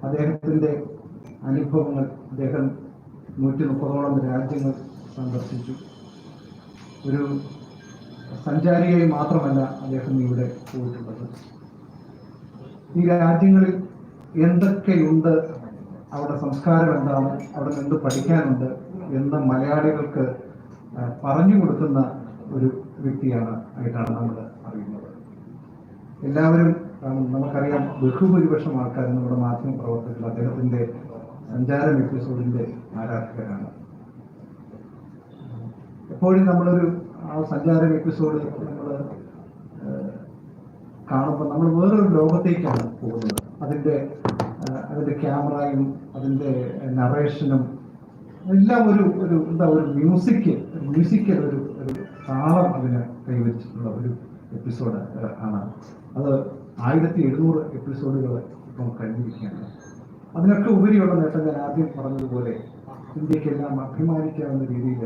അദ്ദേഹത്തിൻ്റെ അനുഭവങ്ങൾ, അദ്ദേഹം 130ഓളം രാജ്യങ്ങൾ സന്ദർശിച്ചു. ഒരു സഞ്ചാരിയായി മാത്രമല്ല അദ്ദേഹം ഇവിടെ പോയിട്ടുള്ളത്. ഈ രാജ്യങ്ങളിൽ എന്തൊക്കെയുണ്ട്, അവിടെ സംസ്കാരം എന്താണ്, അവിടെ എന്ത് പഠിക്കാനുണ്ട് എന്ന് മലയാളികൾക്ക് പറഞ്ഞു കൊടുക്കുന്ന ഒരു ആയിട്ടാണ് നമ്മൾ അറിയുന്നത്. എല്ലാവരും നമുക്കറിയാം, ബഹുഭൂരിപക്ഷം ആൾക്കാർ നമ്മുടെ മാധ്യമ പ്രവർത്തകർ അദ്ദേഹത്തിൻ്റെ സഞ്ചാരം എപ്പിസോഡിൻ്റെ ആരാധകരാണ്. എപ്പോഴും നമ്മളൊരു സഞ്ചാരം എപ്പിസോഡ് നമ്മൾ കാണുമ്പോൾ നമ്മൾ വേറൊരു ലോകത്തേക്കാണ് പോകുന്നത്. അതിൻ്റെ ക്യാമറയും അതിൻ്റെ നറേഷനും എല്ലാം ഒരു മ്യൂസിക്കൽ ഒരു താളം അതിന് കൈവരിച്ചിട്ടുള്ള ഒരു എപ്പിസോഡ് ആണ്. അത് 1700 എപ്പിസോഡുകൾ ഇപ്പം കഴിഞ്ഞിരിക്കുകയാണ്. അതിനൊക്കെ ഉപരിയുള്ള നേട്ടം ഞാൻ ആദ്യം പറഞ്ഞതുപോലെ ഇന്ത്യക്കെല്ലാം അഭിമാനിക്കാവുന്ന രീതിയിൽ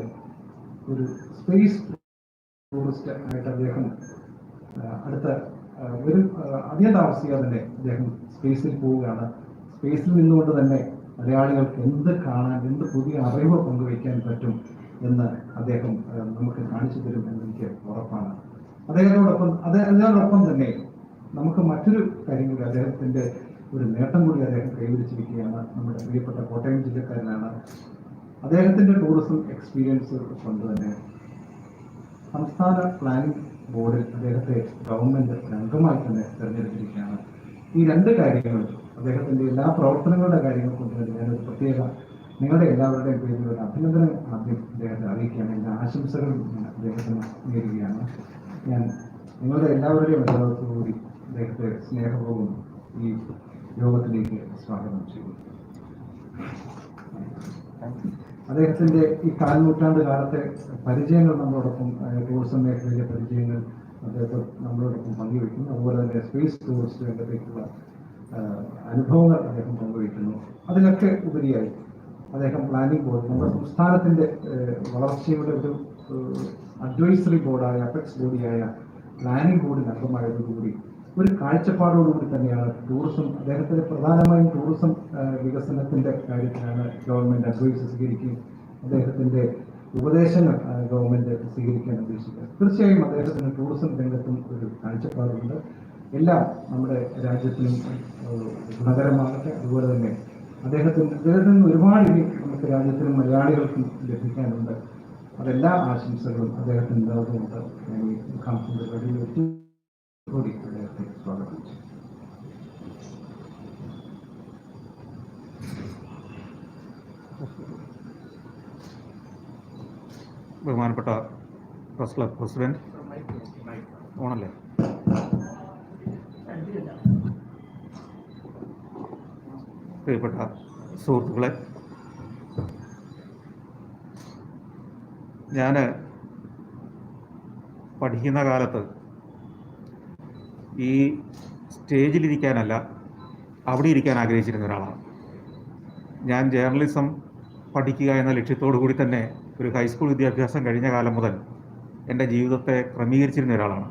ഒരു സ്പേസ് ടൂറിസ്റ്റ് ആയിട്ട് അദ്ദേഹം അധികം താമസിക്കാതെ തന്നെ അദ്ദേഹം സ്പേസിൽ പോവുകയാണ്. സ്പേസിൽ നിന്നുകൊണ്ട് തന്നെ മലയാളികൾക്ക് എന്ത് കാണാൻ, എന്ത് പുതിയ അറിവ് പങ്കുവയ്ക്കാൻ പറ്റും എന്ന് അദ്ദേഹം നമുക്ക് കാണിച്ചു തരും എന്നെനിക്ക് ഉറപ്പാണ്. അതിനോടൊപ്പം തന്നെ നമുക്ക് മറ്റൊരു കാര്യം കൂടി, അദ്ദേഹത്തിൻ്റെ ഒരു നേട്ടം കൂടി അദ്ദേഹം കൈവരിച്ചിരിക്കുകയാണ്. നമ്മുടെ പ്രിയപ്പെട്ട കോട്ടയം ജില്ലക്കാരനാണ്. അദ്ദേഹത്തിൻ്റെ ടൂറിസം എക്സ്പീരിയൻസ് കൊണ്ട് തന്നെ സംസ്ഥാന പ്ലാനിംഗ് ബോർഡിൽ അദ്ദേഹത്തെ ഗവൺമെൻറ് അംഗമായി തന്നെ തിരഞ്ഞെടുത്തിരിക്കുകയാണ്. ഈ രണ്ട് കാര്യങ്ങളും അദ്ദേഹത്തിൻ്റെ എല്ലാ പ്രവർത്തനങ്ങളുടെ കാര്യങ്ങൾ കൊണ്ട് തന്നെ ഞാനൊരു പ്രത്യേക നിങ്ങളുടെ എല്ലാവരുടെയും പേരിൽ ഒരു അഭിനന്ദനം ആദ്യം അദ്ദേഹത്തെ അറിയിക്കുകയാണ്. എൻ്റെ ആശംസകൾ അദ്ദേഹത്തിന് നേരുകയാണ്. ഞാൻ നിങ്ങളുടെ എല്ലാവരുടെയും എല്ലാവർക്കും അദ്ദേഹത്തെ സ്നേഹപൂർവ്വം ഈ യോഗത്തിലേക്ക് സ്വാഗതം ചെയ്തു. അദ്ദേഹത്തിൻ്റെ ഈ 4 നൂറ്റാണ്ട് കാലത്തെ പരിചയങ്ങൾ നമ്മളോടൊപ്പം, ടൂറിസം മേഖലയിലെ പരിചയങ്ങൾ അദ്ദേഹത്തെ നമ്മളോടൊപ്പം പങ്കുവയ്ക്കുന്നു. അതുപോലെ തന്നെ സ്പേസ് ടൂറിസ്റ്റ് രംഗത്തേക്കുള്ള അനുഭവങ്ങൾ അദ്ദേഹം പങ്കുവയ്ക്കുന്നു. അതിലൊക്കെ ഉപരിയായി അദ്ദേഹം പ്ലാനിംഗ് ബോർഡ്, നമ്മുടെ സംസ്ഥാനത്തിൻ്റെ വളർച്ചയുടെ ഒരു അഡ്വൈസറി ബോർഡായ, അപെക്സ് ബോഡിയായ പ്ലാനിംഗ് ബോർഡിൽ അംഗമായതോടുകൂടി ഒരു കാഴ്ചപ്പാടോടുകൂടി തന്നെയാണ് ടൂറിസം, അദ്ദേഹത്തിന് പ്രധാനമായും ടൂറിസം വികസനത്തിൻ്റെ കാര്യത്തിലാണ് ഗവൺമെൻറ് അഡ്വൈസ് സ്വീകരിക്കുകയും അദ്ദേഹത്തിൻ്റെ ഉപദേശങ്ങൾ ഗവൺമെൻറ് സ്വീകരിക്കാൻ ഉദ്ദേശിക്കുന്നത്. തീർച്ചയായും അദ്ദേഹത്തിന് ടൂറിസം രംഗത്തും ഒരു കാഴ്ചപ്പാടുണ്ട്. എല്ലാം നമ്മുടെ രാജ്യത്തിനും ഗുണകരമാകട്ടെ. അതുപോലെ തന്നെ അദ്ദേഹത്തിന് ഒരുപാട് ഇനി നമുക്ക് രാജ്യത്തിനും മലയാളികൾക്കും ലഭിക്കാനുണ്ട്. അതെല്ലാ ആശംസകളും അദ്ദേഹത്തിന് ഉണ്ടാകുന്നുണ്ട്. ഞാൻ ഈ മുഖാമുഖം പരിപാടിയിൽ കൂടി അദ്ദേഹത്തെ സ്വാഗതം ചെയ്തു. ബഹുമാനപ്പെട്ട പ്രസ് ക്ലബ് പ്രസിഡന്റ്, ഓണല്ലേ, പ്രിയപ്പെട്ട സുഹൃത്തുക്കളെ, ഞാൻ പഠിക്കുന്ന കാലത്ത് ഈ സ്റ്റേജിലിരിക്കാനല്ല, അവിടെ ഇരിക്കാൻ ആഗ്രഹിച്ചിരുന്ന ഒരാളാണ്. ഞാൻ ജേർണലിസം പഠിക്കുക എന്ന ലക്ഷ്യത്തോടു കൂടി തന്നെ ഒരു ഹൈസ്കൂൾ വിദ്യാഭ്യാസം കഴിഞ്ഞ കാലം മുതൽ എൻ്റെ ജീവിതത്തെ ക്രമീകരിച്ചിരുന്ന ഒരാളാണ്.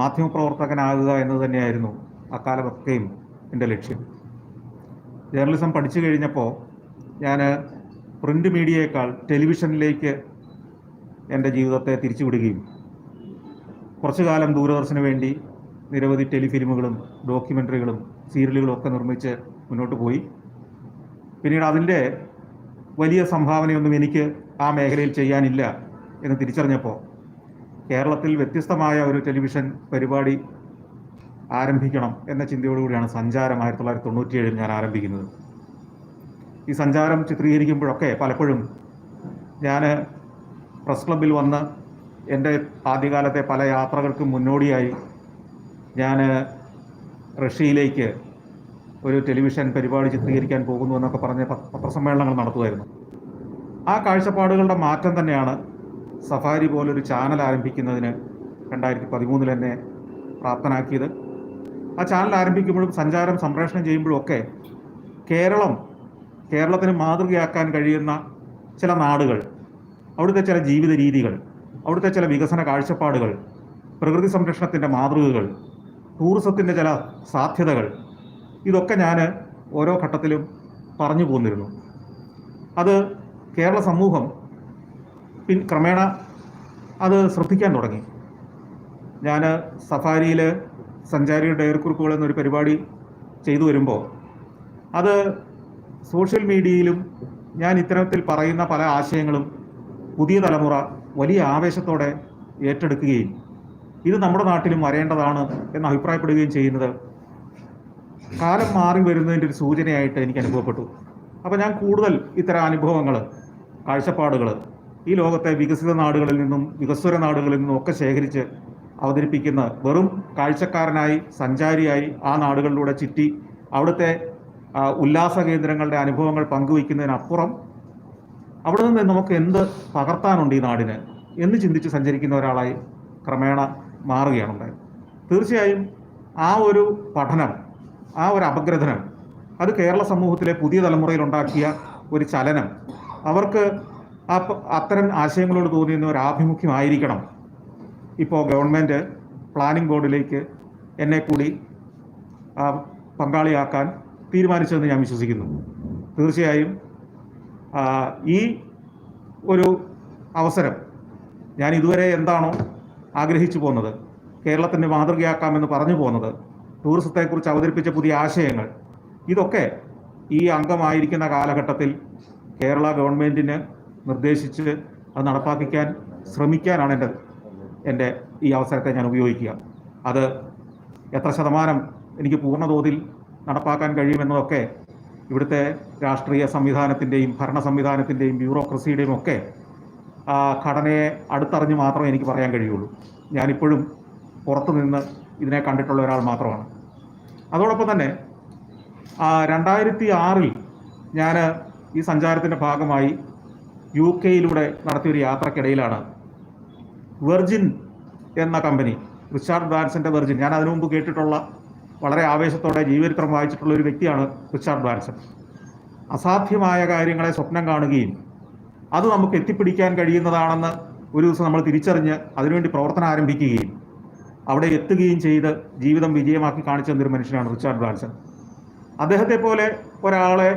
മാധ്യമപ്രവർത്തകനാകുക എന്നത് തന്നെയായിരുന്നു അക്കാലമൊക്കെയും എൻ്റെ ലക്ഷ്യം. ജേർണലിസം പഠിച്ചു കഴിഞ്ഞപ്പോൾ ഞാൻ പ്രിൻ്റ് മീഡിയയേക്കാൾ ടെലിവിഷനിലേക്ക് എൻ്റെ ജീവിതത്തെ തിരിച്ചുവിടുകയും കുറച്ചു കാലം ദൂരദർശന് വേണ്ടി നിരവധി ടെലിഫിലിമുകളും ഡോക്യുമെൻ്ററികളും സീരിയലുകളും ഒക്കെ നിർമ്മിച്ച് മുന്നോട്ട് പോയി. പിന്നീട് അതിൻ്റെ വലിയ സംഭാവനയൊന്നും എനിക്ക് ആ മേഖലയിൽ ചെയ്യാനില്ല എന്ന് തിരിച്ചറിഞ്ഞപ്പോൾ കേരളത്തിൽ വ്യത്യസ്തമായ ഒരു ടെലിവിഷൻ പരിപാടി ആരംഭിക്കണം എന്ന ചിന്തയോടുകൂടിയാണ് സഞ്ചാരം 1997 ഞാൻ ആരംഭിക്കുന്നത്. ഈ സഞ്ചാരം ചിത്രീകരിക്കുമ്പോഴൊക്കെ പലപ്പോഴും ഞാൻ പ്രസ് ക്ലബിൽ വന്ന് എൻ്റെ ആദ്യകാലത്തെ പല യാത്രകൾക്കും മുന്നോടിയായി ഞാൻ റഷ്യയിലേക്ക് ഒരു ടെലിവിഷൻ പരിപാടി ചിത്രീകരിക്കാൻ പോകുന്നു എന്നൊക്കെ പറഞ്ഞ് പത്രസമ്മേളനങ്ങൾ നടത്തുമായിരുന്നു. ആ കാഴ്ചപ്പാടുകളുടെ മാറ്റം തന്നെയാണ് സഫാരി പോലൊരു ചാനൽ ആരംഭിക്കുന്നതിന് 2013 എന്നെ പ്രാപ്തനാക്കിയത്. ആ ചാനൽ ആരംഭിക്കുമ്പോഴും സഞ്ചാരം സംപ്രേഷണം ചെയ്യുമ്പോഴും ഒക്കെ കേരളത്തിന് മാതൃകയാക്കാൻ കഴിയുന്ന ചില നാടുകൾ, അവിടുത്തെ ചില ജീവിത രീതികൾ, അവിടുത്തെ ചില വികസന കാഴ്ചപ്പാടുകൾ, പ്രകൃതി സംരക്ഷണത്തിൻ്റെ മാതൃകകൾ, ടൂറിസത്തിൻ്റെ ചില സാധ്യതകൾ, ഇതൊക്കെ ഞാൻ ഓരോ ഘട്ടത്തിലും പറഞ്ഞു പോന്നിരുന്നു. അത് കേരള സമൂഹം ക്രമേണ അത് ശ്രദ്ധിക്കാൻ തുടങ്ങി. ഞാൻ സഫാരിയിൽ സഞ്ചാരിയുടെ ഡയറിക്കുറിപ്പുകൾ എന്നൊരു പരിപാടി ചെയ്തു വരുമ്പോൾ അത് സോഷ്യൽ മീഡിയയിലും ഞാൻ ഇത്തരത്തിൽ പറയുന്ന പല ആശയങ്ങളും പുതിയ തലമുറ വലിയ ആവേശത്തോടെ ഏറ്റെടുക്കുകയും ഇത് നമ്മുടെ നാട്ടിലും വരേണ്ടതാണ് എന്ന് അഭിപ്രായപ്പെടുകയും ചെയ്യുന്നത് കാലം മാറി വരുന്നതിൻ്റെ ഒരു സൂചനയായിട്ട് എനിക്ക് അനുഭവപ്പെട്ടു. അപ്പോൾ ഞാൻ കൂടുതൽ ഇത്തരം അനുഭവങ്ങൾ, കാഴ്ചപ്പാടുകൾ ഈ ലോകത്തെ വികസിത നാടുകളിൽ നിന്നും വികസ്വര നാടുകളിൽ നിന്നും ഒക്കെ ശേഖരിച്ച് അവതരിപ്പിക്കുന്ന, വെറും കാഴ്ചക്കാരനായി സഞ്ചാരിയായി ആ നാടുകളിലൂടെ ചുറ്റി അവിടുത്തെ ഉല്ലാസ കേന്ദ്രങ്ങളുടെ അനുഭവങ്ങൾ പങ്കുവയ്ക്കുന്നതിനപ്പുറം അവിടെ നിന്ന് നമുക്ക് എന്ത് പകർത്താനുണ്ട് ഈ നാടിന് എന്ന് ചിന്തിച്ച് സഞ്ചരിക്കുന്ന ഒരാളായി ക്രമേണ മാറുകയാണുണ്ടായത്. തീർച്ചയായും ആ ഒരു പഠനം, ആ ഒരു അപഗ്രഥനം അത് കേരള സമൂഹത്തിലെ പുതിയ തലമുറയിൽ ഉണ്ടാക്കിയ ഒരു ചലനം, അവർക്ക് അത്തരം ആശയങ്ങളോട് തോന്നിയുന്ന ഒരു ആഭിമുഖ്യമായിരിക്കണം ഇപ്പോൾ ഗവൺമെൻറ് പ്ലാനിംഗ് ബോർഡിലേക്ക് എന്നെ കൂടി പങ്കാളിയാക്കാൻ തീരുമാനിച്ചതെന്ന് ഞാൻ വിശ്വസിക്കുന്നു. തീർച്ചയായും ഈ ഒരു അവസരം ഞാൻ ഇതുവരെ എന്താണോ ആഗ്രഹിച്ചു പോകുന്നത്, കേരളത്തിൻ്റെ മാതൃകയാക്കാമെന്ന് പറഞ്ഞു പോകുന്നത്, ടൂറിസത്തെക്കുറിച്ച് അവതരിപ്പിച്ച പുതിയ ആശയങ്ങൾ, ഇതൊക്കെ ഈ അംഗമായിരിക്കുന്ന കാലഘട്ടത്തിൽ കേരള ഗവൺമെൻറ്റിന് നിർദ്ദേശിച്ച് അത് നടപ്പാക്കിക്കാൻ ശ്രമിക്കാനാണ് എൻ്റെ ഈ അവസരത്തെ ഞാൻ ഉപയോഗിക്കുക. അത് എത്ര ശതമാനം എനിക്ക് പൂർണ്ണതോതിൽ നടപ്പാക്കാൻ കഴിയുമെന്നതൊക്കെ ഇവിടുത്തെ രാഷ്ട്രീയ സംവിധാനത്തിൻ്റെയും ഭരണ സംവിധാനത്തിൻ്റെയും ബ്യൂറോക്രസിയുടെയും ഒക്കെ ഘടനയെ അടുത്തറിഞ്ഞ് മാത്രമേ എനിക്ക് പറയാൻ കഴിയുള്ളൂ. ഞാനിപ്പോഴും പുറത്തു നിന്ന് ഇതിനെ കണ്ടിട്ടുള്ള ഒരാൾ മാത്രമാണ്. അതോടൊപ്പം തന്നെ 2006 ഞാൻ ഈ സഞ്ചാരത്തിൻ്റെ ഭാഗമായി UK നടത്തിയൊരു യാത്രക്കിടയിലാണ് വെർജിൻ എന്ന കമ്പനി, റിച്ചാർഡ് ബ്രാൻസന്റെ വെർജിൻ, ഞാൻ അതിനു മുമ്പ് കേട്ടിട്ടുള്ള, വളരെ ആവേശത്തോടെ ജീവചരിത്രം വായിച്ചിട്ടുള്ള ഒരു വ്യക്തിയാണ് റിച്ചാർഡ് ബ്രാൻസൺ. അസാധ്യമായ കാര്യങ്ങളെ സ്വപ്നം കാണുകയും അത് നമുക്ക് എത്തിപ്പിടിക്കാൻ കഴിയുന്നതാണെന്ന് ഒരു ദിവസം നമ്മൾ തിരിച്ചറിഞ്ഞ് അതിനുവേണ്ടി പ്രവർത്തനം ആരംഭിക്കുകയും അവിടെ എത്തുകയും ചെയ്ത് ജീവിതം വിജയമാക്കി കാണിച്ചു തന്നൊരു മനുഷ്യനാണ് റിച്ചാർഡ് ബ്രാൻസൺ. അദ്ദേഹത്തെ പോലെ ഒരാളെ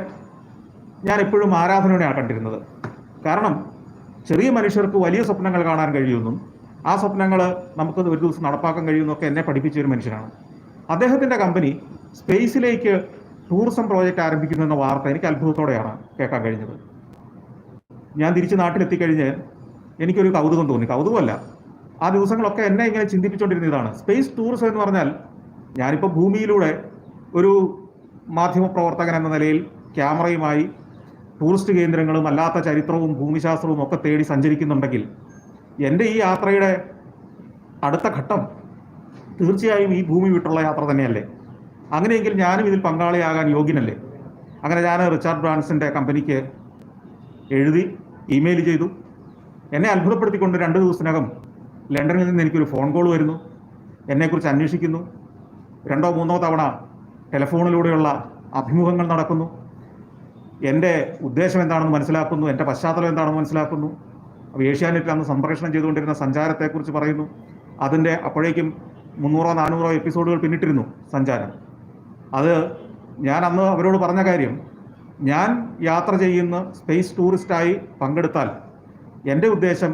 ഞാൻ എപ്പോഴും ആരാധനയോടെയാണ് കണ്ടിരുന്നത്. കാരണം ചെറിയ മനുഷ്യർക്ക് വലിയ സ്വപ്നങ്ങൾ കാണാൻ കഴിയുമെന്നും ആ സ്വപ്നങ്ങൾ നമുക്ക് ഒരു ദിവസം നടപ്പാക്കാൻ കഴിയുമെന്നൊക്കെ എന്നെ പഠിപ്പിച്ച ഒരു മനുഷ്യനാണ്. അദ്ദേഹത്തിൻ്റെ കമ്പനി സ്പേസിലേക്ക് ടൂറിസം പ്രോജക്റ്റ് ആരംഭിക്കുന്നു എന്ന വാർത്ത എനിക്ക് അത്ഭുതത്തോടെയാണ് കേൾക്കാൻ കഴിഞ്ഞത്. ഞാൻ തിരിച്ച് നാട്ടിലെത്തിക്കഴിഞ്ഞ് എനിക്കൊരു കൗതുകം തോന്നി. കൗതുകമല്ല, ആ ദിവസങ്ങളൊക്കെ എന്നെ ഇങ്ങനെ ചിന്തിപ്പിച്ചുകൊണ്ടിരുന്ന ഇതാണ്. സ്പേസ് ടൂറിസം എന്ന് പറഞ്ഞാൽ, ഞാനിപ്പോൾ ഭൂമിയിലൂടെ ഒരു മാധ്യമപ്രവർത്തകൻ എന്ന നിലയിൽ ക്യാമറയുമായി ടൂറിസ്റ്റ് കേന്ദ്രങ്ങളും അല്ലാത്ത ചരിത്രവും ഭൂമിശാസ്ത്രവും ഒക്കെ തേടി സഞ്ചരിക്കുന്നുണ്ടെങ്കിൽ എൻ്റെ ഈ യാത്രയുടെ അടുത്ത ഘട്ടം തീർച്ചയായും ഈ ഭൂമി വിട്ടുള്ള യാത്ര തന്നെയല്ലേ? അങ്ങനെയെങ്കിൽ ഞാനും ഇതിൽ പങ്കാളിയാകാൻ യോഗ്യനല്ലേ? അങ്ങനെ ഞാൻ റിച്ചാർഡ് ബ്രാൻസന്റെ കമ്പനിക്ക് എഴുതി, ഇമെയിൽ ചെയ്തു. എന്നെ അത്ഭുതപ്പെടുത്തിക്കൊണ്ട് 2 ദിവസത്തിനകം ലണ്ടനിൽ നിന്ന് എനിക്കൊരു ഫോൺ കോൾ വരുന്നു, എന്നെക്കുറിച്ച് അന്വേഷിക്കുന്നു. 2ഓ 3ഓ തവണ ടെലിഫോണിലൂടെയുള്ള അഭിമുഖങ്ങൾ നടക്കുന്നു. എൻ്റെ ഉദ്ദേശം എന്താണെന്ന് മനസ്സിലാക്കുന്നു, എൻ്റെ പശ്ചാത്തലം എന്താണെന്ന് മനസ്സിലാക്കുന്നു. അപ്പോൾ ഏഷ്യാനെറ്റിൽ അന്ന് സംപ്രേഷണം ചെയ്തുകൊണ്ടിരുന്ന സഞ്ചാരത്തെക്കുറിച്ച് പറയുന്നു. അതിൻ്റെ അപ്പോഴേക്കും 300ഓ 400ഓ എപ്പിസോഡുകൾ പിന്നിട്ടിരുന്നു സഞ്ചാരം. അത് ഞാൻ അന്ന് അവരോട് പറഞ്ഞ കാര്യം, ഞാൻ യാത്ര ചെയ്യുന്ന സ്പേസ് ടൂറിസ്റ്റായി പങ്കെടുത്താൽ എൻ്റെ ഉദ്ദേശം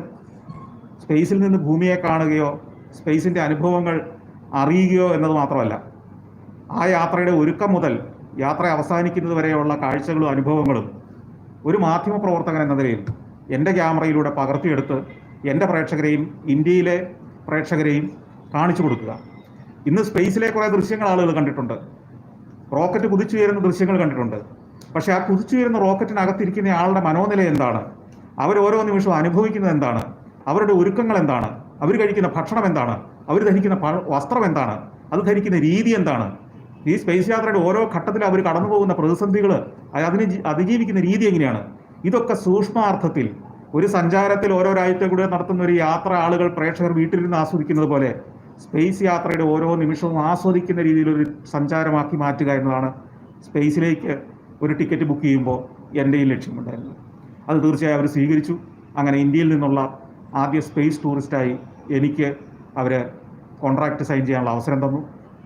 സ്പേസിൽ നിന്ന് ഭൂമിയെ കാണുകയോ സ്പേസിൻ്റെ അനുഭവങ്ങൾ അറിയുകയോ എന്നത് മാത്രമല്ല, ആ യാത്രയുടെ ഒരുക്കം മുതൽ യാത്ര അവസാനിക്കുന്നത് വരെയുള്ള കാഴ്ചകളും അനുഭവങ്ങളും ഒരു മാധ്യമപ്രവർത്തകൻ എന്ന നിലയിൽ എൻ്റെ ക്യാമറയിലൂടെ പകർത്തിയെടുത്ത് എൻ്റെ പ്രേക്ഷകരെയും ഇന്ത്യയിലെ പ്രേക്ഷകരെയും കാണിച്ചു കൊടുക്കുക. ഇന്ന് സ്പേസിലെ കുറേ ദൃശ്യങ്ങൾ ആളുകൾ കണ്ടിട്ടുണ്ട്, റോക്കറ്റ് കുതിച്ചുയരുന്ന ദൃശ്യങ്ങൾ കണ്ടിട്ടുണ്ട്. പക്ഷേ ആ കുതിച്ചുയരുന്ന റോക്കറ്റിനകത്തിരിക്കുന്ന ആളുടെ മനോനില എന്താണ്, അവരോരോ നിമിഷവും അനുഭവിക്കുന്നത് എന്താണ്, അവരുടെ ഒരുക്കങ്ങൾ എന്താണ്, അവർ കഴിക്കുന്ന ഭക്ഷണം എന്താണ്, അവർ ധരിക്കുന്ന വസ്ത്രം എന്താണ്, അത് ധരിക്കുന്ന രീതി എന്താണ്, ഈ സ്പേസ് യാത്രയുടെ ഓരോ ഘട്ടത്തിലും അവർ കടന്നു പോകുന്ന പ്രതിസന്ധികൾ, അതിനെ അതിജീവിക്കുന്ന രീതി എങ്ങനെയാണ്, ഇതൊക്കെ സൂക്ഷ്മാർത്ഥത്തിൽ ഒരു സഞ്ചാരത്തിൽ ഓരോ രാജ്യത്തെ കൂടെ നടത്തുന്ന ഒരു യാത്ര ആളുകൾ പ്രേക്ഷകർ വീട്ടിലിരുന്ന് ആസ്വദിക്കുന്നത് പോലെ സ്പേസ് യാത്രയുടെ ഓരോ നിമിഷവും ആസ്വദിക്കുന്ന രീതിയിലൊരു സഞ്ചാരമാക്കി മാറ്റുക എന്നതാണ് സ്പേസിലേക്ക് ഒരു ടിക്കറ്റ് ബുക്ക് ചെയ്യുമ്പോൾ എൻ്റെ ഈ ലക്ഷ്യമുണ്ടായിരുന്നു. അത് തീർച്ചയായും അവർ സ്വീകരിച്ചു. അങ്ങനെ ഇന്ത്യയിൽ നിന്നുള്ള ആദ്യ സ്പേസ് ടൂറിസ്റ്റായി എനിക്ക് അവർ കോൺട്രാക്റ്റ് സൈൻ ചെയ്യാനുള്ള അവസരം തന്നു.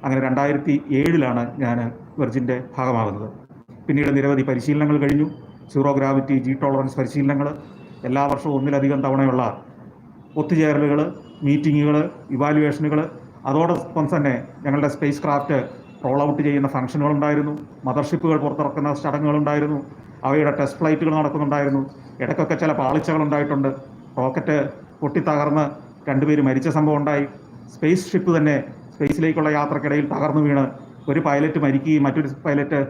അങ്ങനെ 2007 ഞാൻ വെർജിൻ്റെ ഭാഗമാകുന്നത്. പിന്നീട് നിരവധി പരിശീലനങ്ങൾ കഴിഞ്ഞു. സീറോ ഗ്രാവിറ്റി, ജി ടോളറൻസ് പരിശീലനങ്ങൾ, എല്ലാ വർഷവും ഒന്നിലധികം തവണയുള്ള ഒത്തുചേരലുകൾ, മീറ്റിങ്ങുകൾ, ഇവാലുവേഷനുകൾ, അതോടൊപ്പം തന്നെ ഞങ്ങളുടെ സ്പേസ് ക്രാഫ്റ്റ് റോൾ ഔട്ട് ചെയ്യുന്ന ഫംഗ്ഷനുകളുണ്ടായിരുന്നു. മദർഷിപ്പുകൾ പുറത്തിറക്കുന്ന ചടങ്ങുകളുണ്ടായിരുന്നു. അവയുടെ ടെസ്റ്റ് ഫ്ലൈറ്റുകൾ നടക്കുന്നുണ്ടായിരുന്നു. ഇടയ്ക്കൊക്കെ ചില പാളിച്ചകൾ ഉണ്ടായിട്ടുണ്ട്. റോക്കറ്റ് പൊട്ടിത്തകർന്ന് 2 പേര് മരിച്ച സംഭവം ഉണ്ടായി. സ്പേസ് ഷിപ്പ് തന്നെ സ്പേസിലേക്കുള്ള യാത്രക്കിടയിൽ തകർന്നു വീണ് ഒരു പൈലറ്റ് മരിക്കുകയും മറ്റൊരു പൈലറ്റ്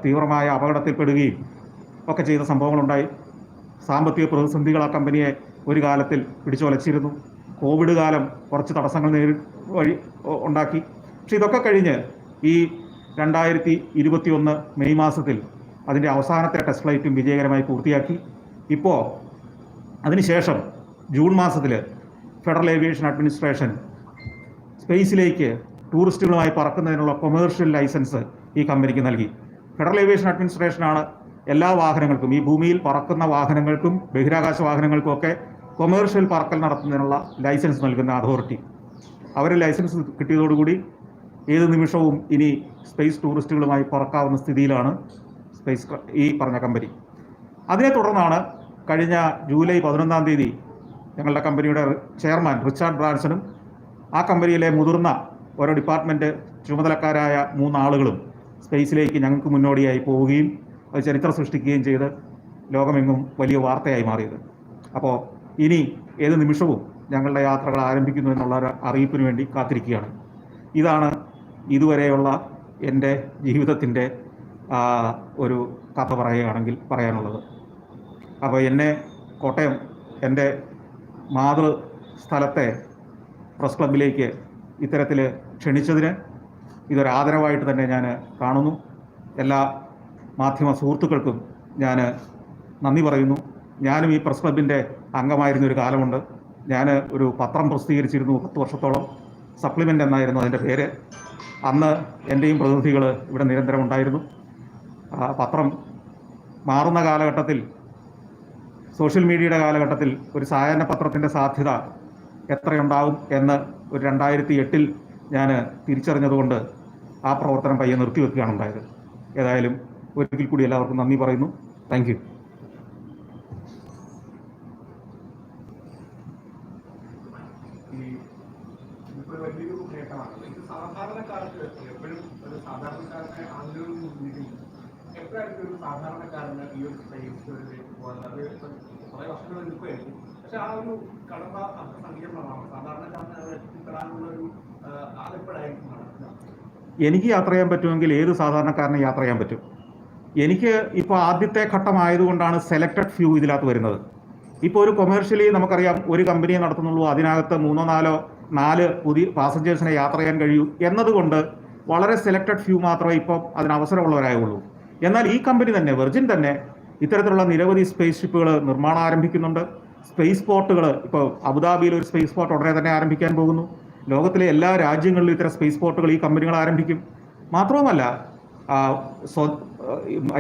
തീവ്രമായ അപകടത്തിൽപ്പെടുകയും ഒക്കെ ചെയ്ത സംഭവങ്ങളുണ്ടായി. സാമ്പത്തിക പ്രതിസന്ധികൾ ആ കമ്പനിയെ ഒരു കാലത്തിൽ പിടിച്ചുലച്ചിരുന്നു. കോവിഡ് കാലം കുറച്ച് തടസ്സങ്ങൾ ഉണ്ടാക്കി. പക്ഷെ ഇതൊക്കെ കഴിഞ്ഞ് ഈ 2021 മെയ് മാസത്തിൽ അതിൻ്റെ അവസാനത്തെ ടെസ്റ്റ് ഫ്ലൈറ്റും വിജയകരമായി പൂർത്തിയാക്കി. ഇപ്പോൾ അതിനുശേഷം ജൂൺ മാസത്തിൽ ഫെഡറൽ ഏവിയേഷൻ അഡ്മിനിസ്ട്രേഷൻ സ്പേസിലേക്ക് ടൂറിസ്റ്റുകളുമായി പറക്കുന്നതിനുള്ള കൊമേഴ്ഷ്യൽ ലൈസൻസ് ഈ കമ്പനിക്ക് നൽകി. ഫെഡറൽ ഏവിയേഷൻ അഡ്മിനിസ്ട്രേഷനാണ് എല്ലാ വാഹനങ്ങൾക്കും, ഈ ഭൂമിയിൽ പറക്കുന്ന വാഹനങ്ങൾക്കും ബഹിരാകാശ വാഹനങ്ങൾക്കും ഒക്കെ കൊമേഴ്ഷ്യൽ പറക്കൽ നടത്തുന്നതിനുള്ള ലൈസൻസ് നൽകുന്ന അതോറിറ്റി. അവർ ലൈസൻസ് കിട്ടിയതോടുകൂടി ഏത് നിമിഷവും ഇനി സ്പേസ് ടൂറിസ്റ്റുകളുമായി പറക്കാവുന്ന സ്ഥിതിയിലാണ് ഈ പറഞ്ഞ കമ്പനി. അതിനെ തുടർന്നാണ് കഴിഞ്ഞ ജൂലൈ 11-ാം തീയതി ഞങ്ങളുടെ കമ്പനിയുടെ ചെയർമാൻ റിച്ചാർഡ് ബ്രാൻസണും ആ കമ്പനിയിലെ മുതിർന്ന ഓരോ ഡിപ്പാർട്ട്മെൻറ്റ് ചുമതലക്കാരായ 3 ആളുകളും സ്പേസിലേക്ക് ഞങ്ങൾക്ക് മുന്നോടിയായി പോവുകയും അത് ചരിത്രം സൃഷ്ടിക്കുകയും ചെയ്ത് ലോകമെങ്ങും വലിയ വാർത്തയായി മാറിയത്. അപ്പോൾ ഇനി ഏത് നിമിഷവും ഞങ്ങളുടെ യാത്രകൾ ആരംഭിക്കുന്നു എന്നുള്ള ഒരു അറിയിപ്പിന് വേണ്ടി കാത്തിരിക്കുകയാണ്. ഇതാണ് ഇതുവരെയുള്ള എൻ്റെ ജീവിതത്തിൻ്റെ ഒരു കഥ പറയുകയാണെങ്കിൽ പറയാനുള്ളത്. അപ്പോൾ എന്നെ കോട്ടയം എൻ്റെ മാതൃ സ്ഥലത്തെ പ്രസ് ക്ലബിലേക്ക് ഇത്തരത്തിൽ ക്ഷണിച്ചതിന് ഇതൊരു ആദരവായിട്ട് തന്നെ ഞാൻ കാണുന്നു. എല്ലാ മാധ്യമ സുഹൃത്തുക്കൾക്കും ഞാൻ നന്ദി പറയുന്നു. ഞാനും ഈ പ്രസ് ക്ലബിൻ്റെ അംഗമായിരുന്നൊരു കാലമുണ്ട്. ഞാൻ ഒരു പത്രം പ്രസിദ്ധീകരിച്ചിരുന്നു 10 വർഷത്തോളം. സപ്ലിമെൻ്റ് എന്നായിരുന്നു അതിൻ്റെ പേര്. അന്ന് എൻ്റെയും പ്രതിനിധികൾ ഇവിടെ നിരന്തരം ഉണ്ടായിരുന്നു. പത്രം മാറുന്ന കാലഘട്ടത്തിൽ, സോഷ്യൽ മീഡിയയുടെ കാലഘട്ടത്തിൽ ഒരു സായാഹ്ന പത്രത്തിൻ്റെ സാധ്യത എത്രയുണ്ടാവും എന്ന് ഒരു 2008 ഞാൻ തിരിച്ചറിഞ്ഞതുകൊണ്ട് ആ പ്രവർത്തനം പയ്യെ നിർത്തിവെക്കുകയാണ് ഉണ്ടായത്. ഏതായാലും ഒരിക്കൽ കൂടി എല്ലാവർക്കും നന്ദി പറയുന്നു. Thank you. വലിയൊരു നേട്ടമാണല്ലോ ഇത്. സാധാരണക്കാർക്ക് എപ്പോഴും ഒരു സാധാരണക്കാരനെ ആളുകളും എപ്പോഴായിരിക്കും ഒരു സാധാരണക്കാരന് ഈ ഒരു സ്പേസിലേക്ക് പോകാൻ? അത് കുറെ വർഷങ്ങൾ നിൽക്കുമായിരിക്കും. പക്ഷെ ആ ഒരു കടമ്പ സങ്കീർണമാണ്. സാധാരണക്കാരന് അവിടെ എത്തിപ്പെടാനുള്ള ഒരു അതെപ്പോഴായിരിക്കും നടക്കുക? എനിക്ക് യാത്ര ചെയ്യാൻ പറ്റുമെങ്കിൽ ഏത് സാധാരണക്കാരനും യാത്ര ചെയ്യാൻ പറ്റും. എനിക്ക് ഇപ്പോൾ ആദ്യത്തെ ഘട്ടമായതുകൊണ്ടാണ് സെലക്റ്റഡ് ഫ്യൂ ഇതിനകത്ത് വരുന്നത്. ഇപ്പോൾ ഒരു കൊമേഴ്ഷ്യലി നമുക്കറിയാം ഒരു കമ്പനിയെ നടത്തുന്നുള്ളൂ, അതിനകത്ത് 3-4 പുതിയ പാസഞ്ചേഴ്സിനെ യാത്ര ചെയ്യാൻ കഴിയൂ എന്നതുകൊണ്ട് വളരെ സെലക്റ്റഡ് ഫ്യൂ മാത്രമേ ഇപ്പോൾ അതിന് അവസരമുള്ളവരായുള്ളൂ. എന്നാൽ ഈ കമ്പനി തന്നെ, വെർജിൻ തന്നെ, ഇത്തരത്തിലുള്ള നിരവധി സ്പേസ് ഷിപ്പുകൾ നിർമ്മാണം ആരംഭിക്കുന്നുണ്ട്. സ്പേസ് പോർട്ടുകൾ, ഇപ്പോൾ അബുദാബിയിൽ ഒരു സ്പേസ് പോർട്ട് ഉടനെ തന്നെ ആരംഭിക്കാൻ പോകുന്നു. ലോകത്തിലെ എല്ലാ രാജ്യങ്ങളിലും ഇത്തരം സ്പേസ് പോർട്ടുകൾ ഈ കമ്പനികൾ ആരംഭിക്കും. മാത്രവുമല്ല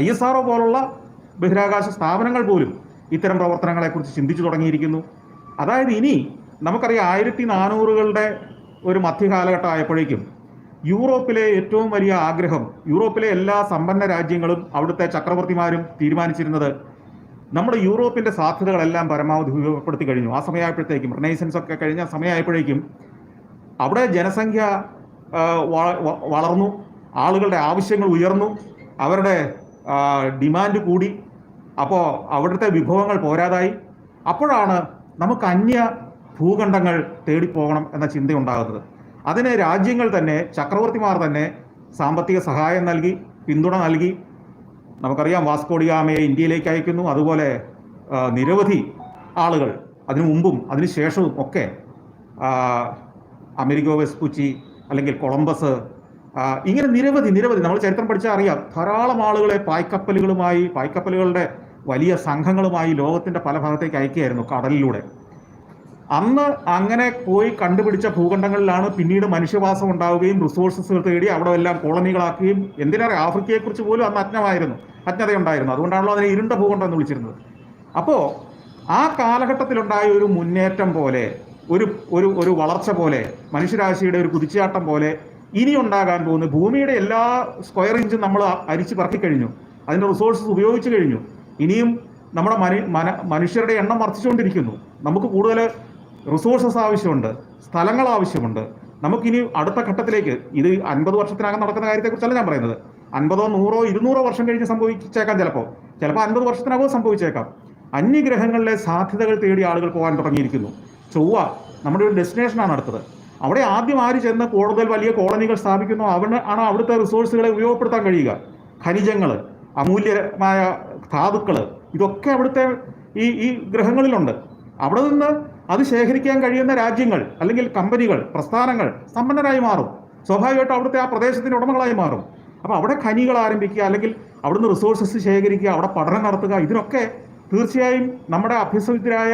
ISRO പോലുള്ള ബഹിരാകാശ സ്ഥാപനങ്ങൾ പോലും ഇത്തരം പ്രവർത്തനങ്ങളെക്കുറിച്ച് ചിന്തിച്ചു തുടങ്ങിയിരിക്കുന്നു. അതായത് ഇനി നമുക്കറിയാം 1400-കളുടെ ഒരു മധ്യകാലഘട്ടം ആയപ്പോഴേക്കും യൂറോപ്പിലെ ഏറ്റവും വലിയ ആഗ്രഹം, യൂറോപ്പിലെ എല്ലാ സമ്പന്ന രാജ്യങ്ങളും അവിടുത്തെ ചക്രവർത്തിമാരും തീരുമാനിച്ചിരുന്നത് നമ്മുടെ യൂറോപ്പിൻ്റെ സാധ്യതകളെല്ലാം പരമാവധി ഉപയോഗപ്പെടുത്തി കഴിഞ്ഞു. ആ സമയമായപ്പോഴത്തേക്കും, റിനൈസൻസ് ഒക്കെ കഴിഞ്ഞ സമയമായപ്പോഴേക്കും അവിടെ ജനസംഖ്യ വളർന്നു, ആളുകളുടെ ആവശ്യങ്ങൾ ഉയർന്നു, അവരുടെ ഡിമാൻഡ് കൂടി. അപ്പോൾ അവിടുത്തെ വിഭവങ്ങൾ പോരാതായി. അപ്പോഴാണ് നമുക്ക് അന്യ ഭൂഖണ്ഡങ്ങൾ തേടിപ്പോകണം എന്ന ചിന്തയുണ്ടാകുന്നത്. അതിന് രാജ്യങ്ങൾ തന്നെ, ചക്രവർത്തിമാർ തന്നെ സാമ്പത്തിക സഹായം നൽകി, പിന്തുണ നൽകി. നമുക്കറിയാം വാസ്കോഡിഗാമയെ ഇന്ത്യയിലേക്ക് അയക്കുന്നു. അതുപോലെ നിരവധി ആളുകൾ അതിനു മുമ്പും അതിന് ശേഷവും ഒക്കെ അമേരിക്കോ വെസ്പുച്ചി അല്ലെങ്കിൽ കൊളംബസ്, ഇങ്ങനെ നിരവധി നമ്മൾ ചരിത്രം പഠിച്ചാൽ അറിയാം, ധാരാളം ആളുകളെ പായ്ക്കപ്പലുകളുടെ വലിയ സംഘങ്ങളുമായി ലോകത്തിൻ്റെ പല ഭാഗത്തേക്ക് അയക്കുകയായിരുന്നു കടലിലൂടെ. അന്ന് അങ്ങനെ പോയി കണ്ടുപിടിച്ച ഭൂഖണ്ഡങ്ങളിലാണ് പിന്നീട് മനുഷ്യവാസം ഉണ്ടാവുകയും റിസോഴ്സസുകൾ തേടി അവിടെ എല്ലാം കോളനികളാക്കുകയും, എന്തിനേറെ ആഫ്രിക്കയെക്കുറിച്ച് പോലും അന്ന് അജ്ഞതയുണ്ടായിരുന്നു. അതുകൊണ്ടാണല്ലോ അതിനെ ഇരുണ്ട ഭൂഖണ്ഡം എന്ന് വിളിച്ചിരുന്നത്. അപ്പോൾ ആ കാലഘട്ടത്തിലുണ്ടായ ഒരു മുന്നേറ്റം പോലെ, ഒരു വളർച്ച പോലെ, മനുഷ്യരാശിയുടെ ഒരു കുതിച്ചാട്ടം പോലെ ഇനി ഉണ്ടാകാൻ പോകുന്നത് ഭൂമിയുടെ എല്ലാ സ്ക്വയർ ഇഞ്ചും നമ്മൾ അരിച്ച് പറക്കി കഴിഞ്ഞു, അതിൻ്റെ റിസോഴ്സസ് ഉപയോഗിച്ച് കഴിഞ്ഞു. ഇനിയും നമ്മുടെ മനുഷ്യരുടെ എണ്ണം വർദ്ധിച്ചുകൊണ്ടിരിക്കുന്നു. നമുക്ക് കൂടുതൽ റിസോഴ്സസ് ആവശ്യമുണ്ട്, സ്ഥലങ്ങൾ ആവശ്യമുണ്ട്. നമുക്കിനി അടുത്ത ഘട്ടത്തിലേക്ക്, ഇത് 50 വർഷത്തിനകം നടക്കുന്ന കാര്യത്തെക്കുറിച്ചല്ല ഞാൻ പറയുന്നത്, 50, 100, 200 വർഷം കഴിഞ്ഞ് സംഭവിച്ചേക്കാം. ചിലപ്പോൾ 50 വർഷത്തിനകം സംഭവിച്ചേക്കാം. അന്യഗ്രഹങ്ങളിലെ സാധ്യതകൾ തേടി ആളുകൾ പോകാൻ തുടങ്ങിയിരിക്കുന്നു. ചൊവ്വ നമ്മുടെ ഒരു ഡെസ്റ്റിനേഷനാണ് അടുത്തത്. അവിടെ ആദ്യം ആര് ചെന്ന് കൂടുതൽ വലിയ കോളനികൾ സ്ഥാപിക്കുന്നു ആണ് അവിടുത്തെ റിസോഴ്സുകളെ ഉപയോഗപ്പെടുത്താൻ കഴിയുക. ഖനിജങ്ങൾ, അമൂല്യമായ ധാതുക്കൾ, ഇതൊക്കെ അവിടുത്തെ ഈ ഗ്രഹങ്ങളിലുണ്ട്. അവിടെ നിന്ന് അത് ശേഖരിക്കാൻ കഴിയുന്ന രാജ്യങ്ങൾ അല്ലെങ്കിൽ കമ്പനികൾ, പ്രസ്ഥാനങ്ങൾ സമ്പന്നരായി മാറും. സ്വാഭാവികമായിട്ടും അവിടുത്തെ ആ പ്രദേശത്തിൻ്റെ ഉടമകളായി മാറും. അപ്പോൾ അവിടെ ഖനികൾ ആരംഭിക്കുക, അല്ലെങ്കിൽ അവിടുന്ന് റിസോഴ്സസ് ശേഖരിക്കുക, അവിടെ പഠനം നടത്തുക, ഇതിനൊക്കെ തീർച്ചയായും നമ്മുടെ അഭ്യസ്തവിദ്യരായ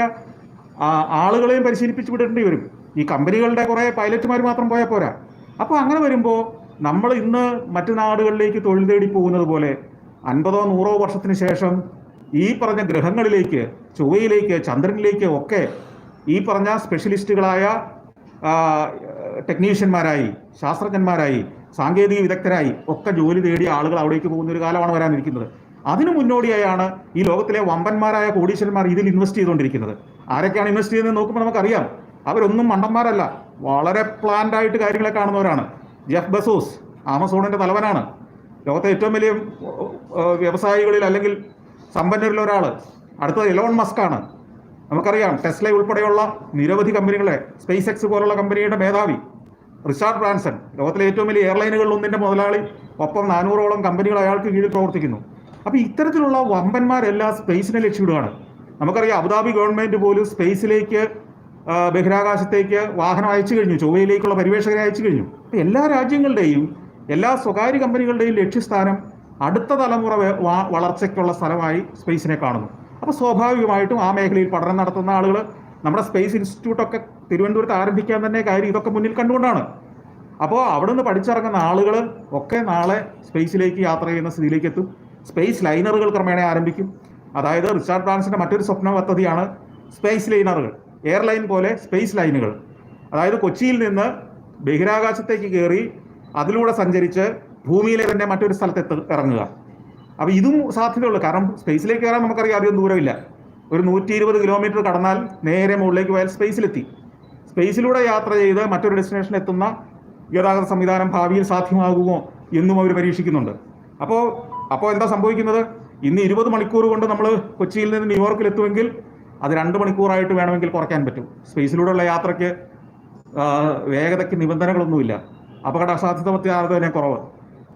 ആളുകളെയും പരിശീലിപ്പിച്ച് വിടേണ്ടി വരും. ഈ കമ്പനികളുടെ കുറേ പൈലറ്റുമാർ മാത്രം പോയാൽ പോരാ. അപ്പോൾ അങ്ങനെ വരുമ്പോൾ നമ്മൾ ഇന്ന് മറ്റു നാടുകളിലേക്ക് തൊഴിൽ തേടി പോകുന്നത് പോലെ 50, 100 വർഷത്തിന് ശേഷം ഈ പറഞ്ഞ ഗ്രഹങ്ങളിലേക്ക്, ചൊവ്വയിലേക്ക്, ചന്ദ്രനിലേക്ക് ഒക്കെ ഈ പറഞ്ഞ സ്പെഷ്യലിസ്റ്റുകളായ ടെക്നീഷ്യന്മാരായി, ശാസ്ത്രജ്ഞന്മാരായി, സാങ്കേതിക വിദഗ്ധരായി ഒക്കെ ജോലി തേടിയ ആളുകൾ അവിടേക്ക് പോകുന്ന ഒരു കാലമാണ് വരാനിരിക്കുന്നത്. അതിനു മുന്നോടിയായാണ് ഈ ലോകത്തിലെ വമ്പന്മാരായ കോടീശ്വരന്മാർ ഇതിൽ ഇൻവെസ്റ്റ് ചെയ്തുകൊണ്ടിരിക്കുന്നത്. ആരൊക്കെയാണ് ഇൻവെസ്റ്റ് ചെയ്യുന്നത് നോക്കുമ്പോൾ നമുക്കറിയാം. അവരൊന്നും മണ്ടന്മാരല്ല, വളരെ പ്ലാൻഡ് ആയിട്ട് കാര്യങ്ങളെ കാണുന്നവരാണ്. ജെഫ് ബെസോസ് ആമസോണിൻ്റെ തലവനാണ്, ലോകത്തെ ഏറ്റവും വലിയ വ്യവസായികളിൽ അല്ലെങ്കിൽ സമ്പന്നരിൽ ഒരാൾ. അടുത്തത് എലോൺ മസ്കാണ്. നമുക്കറിയാം ടെസ്ല ഉൾപ്പെടെയുള്ള നിരവധി കമ്പനികളെ, സ്പേസ് എക്സ് പോലുള്ള കമ്പനിയുടെ മേധാവി. റിച്ചാർഡ് ബ്രാൻസൺ ലോകത്തിലെ ഏറ്റവും വലിയ എയർലൈനുകളിൽ ഒന്നിൻ്റെ മുതലാളി, ഒപ്പം 400ഓളം കമ്പനികൾ അയാൾക്ക് കീഴിൽ പ്രവർത്തിക്കുന്നു. അപ്പോൾ ഇത്തരത്തിലുള്ള വമ്പന്മാരെല്ലാം സ്പേസിനെ ലക്ഷ്യമിടുകയാണ്. നമുക്കറിയാം അബുദാബി ഗവൺമെൻറ് പോലും സ്പേസിലേക്ക്, ബഹിരാകാശത്തേക്ക് വാഹനം അയച്ചു കഴിഞ്ഞു, ചൊവ്വയിലേക്കുള്ള പരിവേഷകരെ അയച്ചു കഴിഞ്ഞു. അപ്പോൾ എല്ലാ രാജ്യങ്ങളുടെയും, എല്ലാ സ്വകാര്യ കമ്പനികളുടെയും ലക്ഷ്യസ്ഥാനം അടുത്ത തലമുറ വളർച്ചയ്ക്കുള്ള സ്ഥലമായി സ്പേസിനെ കാണുന്നു. അപ്പോൾ സ്വാഭാവികമായിട്ടും ആ മേഖലയിൽ പഠനം നടത്തുന്ന ആളുകൾ, നമ്മുടെ സ്പേസ് ഇൻസ്റ്റിറ്റ്യൂട്ടൊക്കെ തിരുവനന്തപുരത്ത് ആരംഭിക്കാൻ തന്നെ കാര്യം ഇതൊക്കെ മുന്നിൽ കണ്ടുകൊണ്ടാണ്. അപ്പോൾ അവിടെ നിന്ന് പഠിച്ചിറങ്ങുന്ന ആളുകൾ ഒക്കെ നാളെ സ്പേസിലേക്ക് യാത്ര ചെയ്യുന്ന സ്ഥിതിയിലേക്ക് എത്തും. സ്പേസ് ലൈനറുകൾ ക്രമേണ ആരംഭിക്കും. അതായത് റിച്ചാർഡ് ബ്രാൻസന്റെ മറ്റൊരു സ്വപ്ന പദ്ധതിയാണ് സ്പേസ് ലൈനറുകൾ, എയർലൈൻ പോലെ സ്പേസ് ലൈനുകൾ. അതായത് കൊച്ചിയിൽ നിന്ന് ബഹിരാകാശത്തേക്ക് കയറി അതിലൂടെ സഞ്ചരിച്ച് ഭൂമിയിലെ തന്നെ മറ്റൊരു സ്ഥലത്ത് ഇറങ്ങുക. അപ്പോൾ ഇതും സാധ്യതയുള്ളൂ. കാരണം സ്പേസിലേക്ക് കയറാൻ നമുക്കറിയാം അധികം ദൂരമില്ല. ഒരു 120 കിലോമീറ്റർ കടന്നാൽ നേരെ മുകളിലേക്ക് പോയാൽ സ്പേസിലെത്തി. സ്പേസിലൂടെ യാത്ര ചെയ്ത് മറ്റൊരു ഡെസ്റ്റിനേഷനിൽ എത്തുന്ന ഗതാഗത സംവിധാനം ഭാവിയിൽ സാധ്യമാകുമോ എന്നും അവർ പരീക്ഷിക്കുന്നുണ്ട്. അപ്പോൾ എന്താ സംഭവിക്കുന്നത്? ഇന്ന് 20 മണിക്കൂർ കൊണ്ട് നമ്മൾ കൊച്ചിയിൽ നിന്ന് ന്യൂയോർക്കിൽ എത്തുമെങ്കിൽ അത് 2 മണിക്കൂറായിട്ട് വേണമെങ്കിൽ കുറയ്ക്കാൻ പറ്റും. സ്പേസിലൂടെയുള്ള യാത്രയ്ക്ക് വേഗതയ്ക്ക് നിബന്ധനകളൊന്നുമില്ല. അപകട സാധ്യത തന്നെ കുറവ്.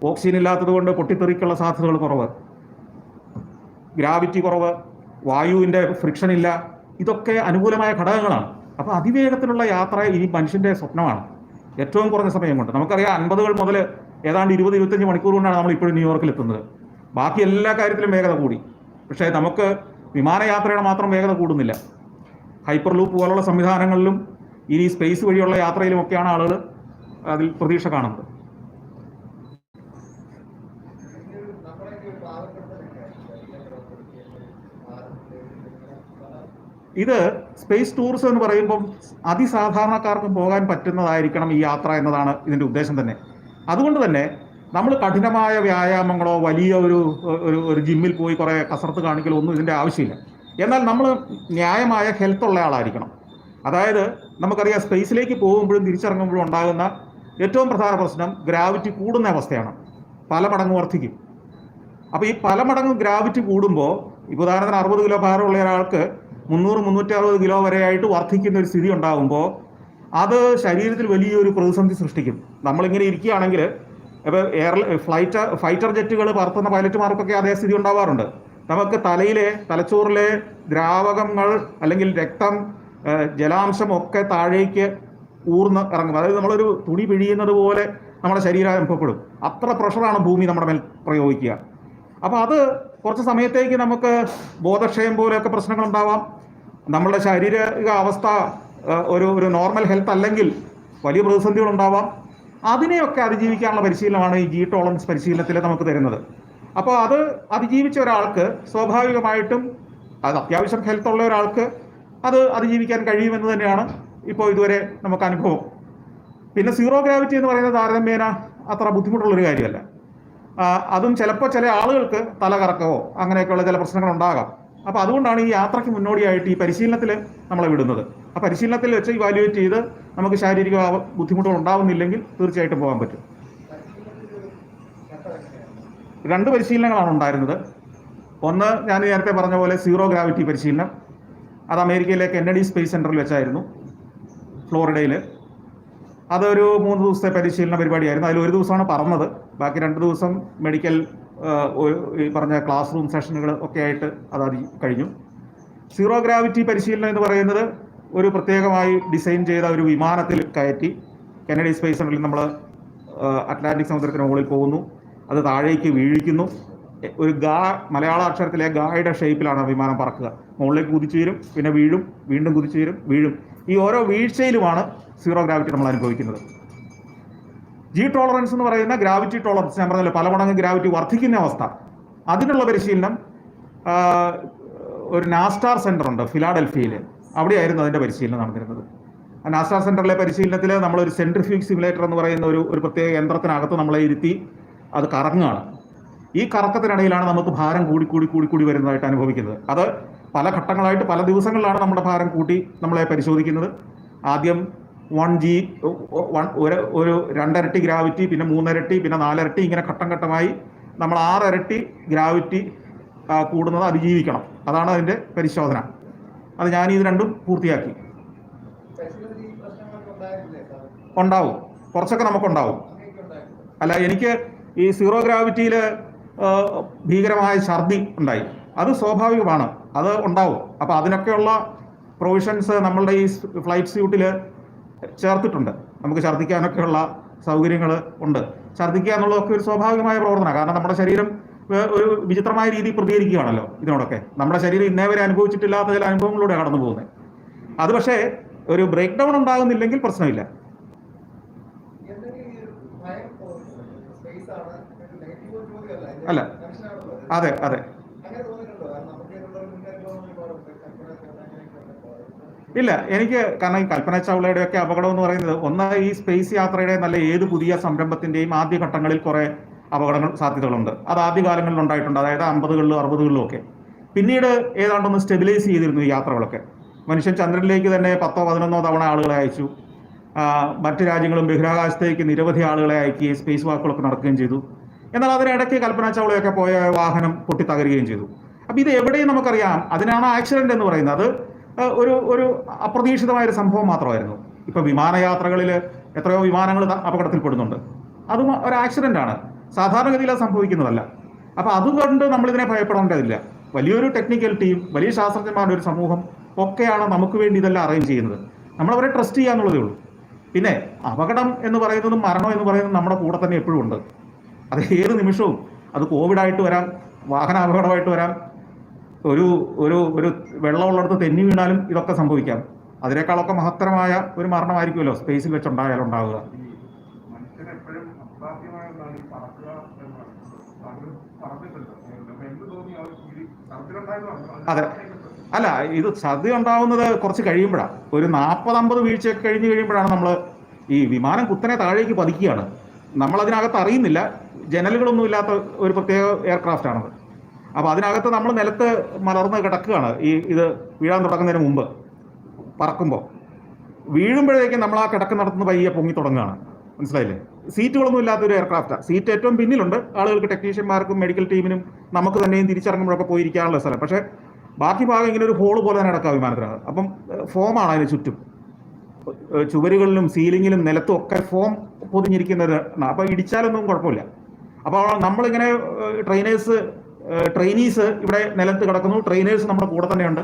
ഓക്സിജൻ ഇല്ലാത്തത് കൊണ്ട് പൊട്ടിത്തെറിക്കുള്ള സാധ്യതകൾ കുറവ്, ഗ്രാവിറ്റി കുറവ്, വായുവിൻ്റെ ഫ്രിക്ഷൻ ഇല്ല. ഇതൊക്കെ അനുകൂലമായ ഘടകങ്ങളാണ്. അപ്പോൾ അതിവേഗത്തിലുള്ള യാത്ര ഈ മനുഷ്യൻ്റെ സ്വപ്നമാണ്. ഏറ്റവും കുറഞ്ഞ സമയം കൊണ്ട് നമുക്കറിയാം 50കൾ മുതൽ ഏതാണ്ട് 20-25 മണിക്കൂർ കൊണ്ടാണ് നമ്മൾ ഇപ്പോഴും ന്യൂയോർക്കിൽ എത്തുന്നത്. ബാക്കി എല്ലാ കാര്യത്തിലും വേഗത കൂടി. പക്ഷേ നമുക്ക് വിമാനയാത്രയുടെ മാത്രം വേഗത കൂടുന്നില്ല. ഹൈപ്പർ ലൂപ്പ് പോലുള്ള സംവിധാനങ്ങളിലും ഇനി സ്പേസ് വഴിയുള്ള യാത്രയിലുമൊക്കെയാണ് ആളുകൾ അതിൽ പ്രതീക്ഷ കാണുന്നത്. ഇത് സ്പേസ് ടൂറിസം എന്ന് പറയുമ്പം അതിസാധാരണക്കാർക്കും പോകാൻ പറ്റുന്നതായിരിക്കണം ഈ യാത്ര എന്നതാണ് ഇതിൻ്റെ ഉദ്ദേശം തന്നെ. അതുകൊണ്ട് തന്നെ നമ്മൾ കഠിനമായ വ്യായാമങ്ങളോ വലിയ ഒരു ജിമ്മിൽ പോയി കുറേ കസർത്ത് കാണിക്കലോ ഒന്നും ഇതിൻ്റെ ആവശ്യമില്ല. എന്നാൽ നമ്മൾ ന്യായമായ ഹെൽത്ത് ഉള്ള ആളായിരിക്കണം. അതായത് നമുക്കറിയാം സ്പേസിലേക്ക് പോകുമ്പോഴും തിരിച്ചിറങ്ങുമ്പോഴും ഉണ്ടാകുന്ന ഏറ്റവും പ്രധാന പ്രശ്നം ഗ്രാവിറ്റി കൂടുന്ന അവസ്ഥയാണ്. പല മടങ്ങ് വർദ്ധിക്കും. അപ്പോൾ ഈ പല മടങ്ങ് ഗ്രാവിറ്റി കൂടുമ്പോൾ ഇപ്പോൾ ഉദാഹരണത്തിന് 60 കിലോ ഭാരമുള്ള ഒരാൾക്ക് 300-360 കിലോ വരെയായിട്ട് വർദ്ധിക്കുന്ന ഒരു സ്ഥിതി ഉണ്ടാകുമ്പോൾ അത് ശരീരത്തിൽ വലിയൊരു പ്രതിസന്ധി സൃഷ്ടിക്കും. നമ്മളിങ്ങനെ ഇരിക്കുകയാണെങ്കിൽ ഇപ്പോൾ ഫൈറ്റർ ജെറ്റുകൾ പറത്തുന്ന പൈലറ്റുമാർക്കൊക്കെ അതേ സ്ഥിതി ഉണ്ടാവാറുണ്ട്. നമുക്ക് തലച്ചോറിലെ ദ്രാവകങ്ങൾ അല്ലെങ്കിൽ രക്തം, ജലാംശം ഒക്കെ താഴേക്ക് ഊർന്ന് ഇറങ്ങും. അതായത് നമ്മളൊരു തുണി പിഴിയുന്നത് പോലെ നമ്മുടെ ശരീരം അനുഭവപ്പെടും. അത്ര പ്രഷറാണ് ഭൂമി നമ്മുടെ മേൽ പ്രയോഗിക്കുക. അപ്പോൾ അത് കുറച്ച് സമയത്തേക്ക് നമുക്ക് ബോധക്ഷയം പോലെയൊക്കെ പ്രശ്നങ്ങളുണ്ടാവാം. നമ്മളുടെ ശാരീരിക അവസ്ഥ ഒരു നോർമൽ ഹെൽത്ത് അല്ലെങ്കിൽ വലിയ പ്രതിസന്ധികളുണ്ടാവാം. അതിനെയൊക്കെ അതിജീവിക്കാനുള്ള പരിശീലനമാണ് ഈ ജി ടോളറൻസ് പരിശീലനത്തിൽ നമുക്ക് തരുന്നത്. അപ്പോൾ അത് അതിജീവിച്ച ഒരാൾക്ക് സ്വാഭാവികമായിട്ടും അത് അത്യാവശ്യം ഹെൽത്ത് ഉള്ള ഒരാൾക്ക് അത് അതിജീവിക്കാൻ കഴിയുമെന്ന് തന്നെയാണ് ഇപ്പോൾ ഇതുവരെ നമുക്ക് അനുഭവം. പിന്നെ സീറോ ഗ്രാവിറ്റി എന്ന് പറയുന്നത് താരതമ്യേന അത്ര ബുദ്ധിമുട്ടുള്ളൊരു കാര്യമല്ല. അതും ചിലപ്പോൾ ചില ആളുകൾക്ക് തലകറക്കമോ അങ്ങനെയൊക്കെയുള്ള ചില പ്രശ്നങ്ങൾ ഉണ്ടാകാം. അപ്പോൾ അതുകൊണ്ടാണ് ഈ യാത്രയ്ക്ക് മുന്നോടിയായിട്ട് ഈ പരിശീലനത്തിൽ നമ്മളെ വിടുന്നത്. ആ പരിശീലനത്തിൽ വെച്ച് ഇവാലുവേറ്റ് ചെയ്ത് നമുക്ക് ശാരീരിക ബുദ്ധിമുട്ടുകൾ ഉണ്ടാവുന്നില്ലെങ്കിൽ തീർച്ചയായിട്ടും പോകാൻ പറ്റും. 2 പരിശീലനങ്ങളാണ് ഉണ്ടായിരുന്നത്. ഒന്ന് ഞാൻ നേരത്തെ പറഞ്ഞ പോലെ സീറോ ഗ്രാവിറ്റി പരിശീലനം. അത് അമേരിക്കയിലെ കെന്നഡി സ്പേസ് സെൻറ്ററിൽ വെച്ചായിരുന്നു, ഫ്ലോറിഡയിൽ. അതൊരു 3 ദിവസത്തെ പരിശീലന പരിപാടിയായിരുന്നു. അതിൽ 1 ദിവസമാണ് പറന്നത്, ബാക്കി 2 ദിവസം മെഡിക്കൽ ഈ പറഞ്ഞ ക്ലാസ് റൂം സെഷനുകൾ ഒക്കെ ആയിട്ട് അത് കഴിഞ്ഞു. സീറോ ഗ്രാവിറ്റി പരിശീലനം എന്ന് പറയുന്നത് ഒരു പ്രത്യേകമായി ഡിസൈൻ ചെയ്ത ഒരു വിമാനത്തിൽ കയറ്റി കെന്നഡി സ്പേസ് സെൻറ്ററിൽ നമ്മൾ അറ്റ്ലാന്റിക് സമുദ്രത്തിന് മുകളിൽ പോകുന്നു, അത് താഴേക്ക് വീഴിക്കുന്നു. ഒരു മലയാള അക്ഷരത്തിലെ ഗായുടെ ഷേപ്പിലാണ് വിമാനം പറക്കുക. മുകളിലേക്ക് കുതിച്ചുയരും, പിന്നെ വീഴും, വീണ്ടും കുതിച്ചുയരും, വീഴും. ഈ ഓരോ വീഴ്ചയിലുമാണ് സീറോ ഗ്രാവിറ്റി നമ്മൾ അനുഭവിക്കുന്നത്. ജി ടോളറൻസ് എന്ന് പറയുന്ന ഗ്രാവിറ്റി ടോളറൻസ്, ഞാൻ പറഞ്ഞല്ലോ പല മടങ്ങ് ഗ്രാവിറ്റി വർദ്ധിക്കുന്ന അവസ്ഥ, അതിനുള്ള പരിശീലനം ഒരു നാസ്റ്റാർ സെൻറ്റർ ഉണ്ട് ഫിലാഡൽഫിയയിൽ, അവിടെയായിരുന്നു അതിൻ്റെ പരിശീലനം നടന്നിരുന്നത്. ആ നാസ്റ്റാർ സെൻറ്ററിലെ പരിശീലനത്തിൽ നമ്മളൊരു സെൻട്രിഫ്യൂഗ് സിമുലേറ്റർ എന്ന് പറയുന്ന ഒരു പ്രത്യേക യന്ത്രത്തിനകത്ത് നമ്മളെ ഇരുത്തി അത് കറങ്ങുകയാണ്. ഈ കറക്കത്തിനിടയിലാണ് നമുക്ക് ഭാരം കൂടി വരുന്നതായിട്ട് അനുഭവിക്കുന്നത്. അത് പല ഘട്ടങ്ങളായിട്ട് പല ദിവസങ്ങളിലാണ് നമ്മുടെ ഭാരം കൂട്ടി നമ്മളെ പരിശോധിക്കുന്നത്. ആദ്യം 1G, ഒരു 2 ഇരട്ടി ഗ്രാവിറ്റി, പിന്നെ 3 ഇരട്ടി, പിന്നെ 4 ഇരട്ടി, ഇങ്ങനെ ഘട്ടം ഘട്ടമായി നമ്മൾ 6 ഇരട്ടി ഗ്രാവിറ്റി കൂടുന്നത് അതിജീവിക്കണം. അതാണ് അതിൻ്റെ പരിശോധന. അത് ഞാൻ ഇത് രണ്ടും പൂർത്തിയാക്കി. ഉണ്ടാവും, കുറച്ചൊക്കെ നമുക്കുണ്ടാവും. അല്ല, എനിക്ക് ഈ സീറോ ഗ്രാവിറ്റിയിൽ ഭീകരമായ ഛർദി ഉണ്ടായി. അത് സ്വാഭാവികമാണ്, അത് ഉണ്ടാവും. അപ്പോൾ അതിനൊക്കെയുള്ള പ്രൊവിഷൻസ് നമ്മളുടെ ഈ ഫ്ലൈറ്റ് സ്യൂട്ടിൽ ചേർത്തിട്ടുണ്ട്. നമുക്ക് ഛർദ്ദിക്കാനൊക്കെയുള്ള സൗകര്യങ്ങൾ ഉണ്ട്. ഛർദ്ദിക്കുക എന്നുള്ളതൊക്കെ ഒരു സ്വാഭാവികമായ പ്രവർത്തനമാണ്. കാരണം നമ്മുടെ ശരീരം ഒരു വിചിത്രമായ രീതിയിൽ പ്രതികരിക്കുകയാണല്ലോ ഇതിനോടൊക്കെ. നമ്മുടെ ശരീരം ഇന്നേ വരെ അനുഭവിച്ചിട്ടില്ലാത്ത ചില അനുഭവങ്ങളിലൂടെ കടന്നു പോകുന്നത്. അത് പക്ഷേ ഒരു ബ്രേക്ക് ഡൗൺ ഉണ്ടാകുന്നില്ലെങ്കിൽ പ്രശ്നമില്ല. അല്ല, അതെ അതെ, ഇല്ല. എനിക്ക് കാരണം ഈ കൽപ്പന ചൗളയുടെ ഒക്കെ അപകടം എന്ന് പറയുന്നത്, ഒന്ന് ഈ സ്പേസ് യാത്രയുടെ നല്ല ഏത് പുതിയ സംരംഭത്തിന്റെയും ആദ്യഘട്ടങ്ങളിൽ കുറെ അപകടങ്ങൾ സാധ്യതകളുണ്ട്. അത് ആദ്യകാലങ്ങളിൽ ഉണ്ടായിട്ടുണ്ട്, അതായത് 50കളിലും 60കളിലും ഒക്കെ. പിന്നീട് ഏതാണ്ടൊന്ന് സ്റ്റെബിലൈസ് ചെയ്തിരുന്നു ഈ യാത്രകളൊക്കെ. മനുഷ്യൻ ചന്ദ്രനിലേക്ക് തന്നെ 10ഓ 11ഓ തവണ ആളുകളെ അയച്ചു. മറ്റ് രാജ്യങ്ങളും ബഹിരാകാശത്തേക്ക് നിരവധി ആളുകളെ അയക്കുകയും സ്പേസ് വാക്കുകളൊക്കെ നടക്കുകയും ചെയ്തു. എന്നാൽ അതിനിടയ്ക്ക് കൽപ്പന ചൗളയൊക്കെ പോയ വാഹനം പൊട്ടിത്തകരുകയും ചെയ്തു. അപ്പം ഇത് എവിടെയും നമുക്കറിയാം, അതിനാണ് ആക്സിഡന്റ് എന്ന് പറയുന്നത്. അത് ഒരു അപ്രതീക്ഷിതമായൊരു സംഭവം മാത്രമായിരുന്നു. ഇപ്പം വിമാനയാത്രകളിൽ എത്രയോ വിമാനങ്ങൾ അപകടത്തിൽപ്പെടുന്നുണ്ട്. അതും ഒരു ആക്സിഡന്റ് ആണ്, സാധാരണഗതിയിൽ അത് സംഭവിക്കുന്നതല്ല. അപ്പം അതുകൊണ്ട് നമ്മളിതിനെ ഭയപ്പെടേണ്ടതില്ല. വലിയൊരു ടെക്നിക്കൽ ടീം, വലിയ ശാസ്ത്രജ്ഞന്മാരുടെ ഒരു സമൂഹം ഒക്കെയാണ് നമുക്ക് വേണ്ടി ഇതെല്ലാം അറേഞ്ച് ചെയ്യുന്നത്. നമ്മളവരെ ട്രസ്റ്റ് ചെയ്യാന്നുള്ളതേ ഉള്ളൂ. പിന്നെ അപകടം എന്ന് പറയുന്നതും മരണം എന്ന് പറയുന്നതും നമ്മുടെ കൂടെ തന്നെ എപ്പോഴും ഉണ്ട്. അത് ഏത് നിമിഷവും, അത് കോവിഡായിട്ട് വരാം, വാഹന അപകടമായിട്ട് വരാം, ഒരു വെള്ളമുള്ളിടത്ത് തെന്നി വീണാലും ഇതൊക്കെ സംഭവിക്കാം. അതിനേക്കാളൊക്കെ മഹത്തരമായ ഒരു മരണമായിരിക്കുമല്ലോ സ്പേസിൽ വെച്ചുണ്ടായാലും ഉണ്ടാവുക. അതെ, അല്ല, ഇത് ഛർദി ഉണ്ടാവുന്നത് കുറച്ച് കഴിയുമ്പോഴാണ്. ഒരു 40-50 വീഴ്ചയൊക്കെ കഴിഞ്ഞ് കഴിയുമ്പോഴാണ് നമ്മൾ ഈ വിമാനം കുത്തനെ താഴേക്ക് പതിക്കുകയാണ്. നമ്മളതിനകത്ത് അറിയുന്നില്ല, ജനലുകളൊന്നും ഇല്ലാത്ത ഒരു പ്രത്യേക എയർക്രാഫ്റ്റ് ആണത്. അപ്പോൾ അതിനകത്ത് നമ്മൾ നിലത്ത് മലർന്ന് കിടക്കുകയാണ്. ഇത് വീഴാൻ തുടങ്ങുന്നതിന് മുമ്പ് പറക്കുമ്പോൾ വീഴുമ്പോഴേക്കും നമ്മൾ ആ കിടക്കുന്നിടത്തുനിന്ന് പയ്യെ പൊങ്ങി തുടങ്ങുകയാണ്. മനസ്സിലായില്ലേ? സീറ്റുകളൊന്നും ഇല്ലാത്തൊരു എയർക്രാഫ്റ്റാണ്. സീറ്റ് ഏറ്റവും പിന്നിലുണ്ട്, ആളുകൾക്ക്, ടെക്നീഷ്യന്മാർക്കും മെഡിക്കൽ ടീമിനും നമുക്ക് തന്നെയും തിരിച്ചിറങ്ങുമ്പോഴൊക്കെ പോയിരിക്കാനുള്ള സ്ഥലം. പക്ഷേ ബാക്കി ഭാഗം ഇങ്ങനെ ഒരു ഹോള് പോലെ തന്നെ കിടക്കുക വിമാനത്തിനകത്ത്. അപ്പം ഫോമാണ് അതിന് ചുറ്റും, ചുവരുകളിലും സീലിങ്ങിലും നിലത്തും ഒക്കെ ഫോം പൊതിഞ്ഞിരിക്കുന്നത്. അപ്പോൾ ഇടിച്ചാലൊന്നും കുഴപ്പമില്ല. അപ്പോൾ നമ്മളിങ്ങനെ ട്രെയിനീസ് ഇവിടെ നിലത്ത് കിടക്കുന്നു, ട്രെയിനേഴ്സ് നമ്മുടെ കൂടെ തന്നെയുണ്ട്.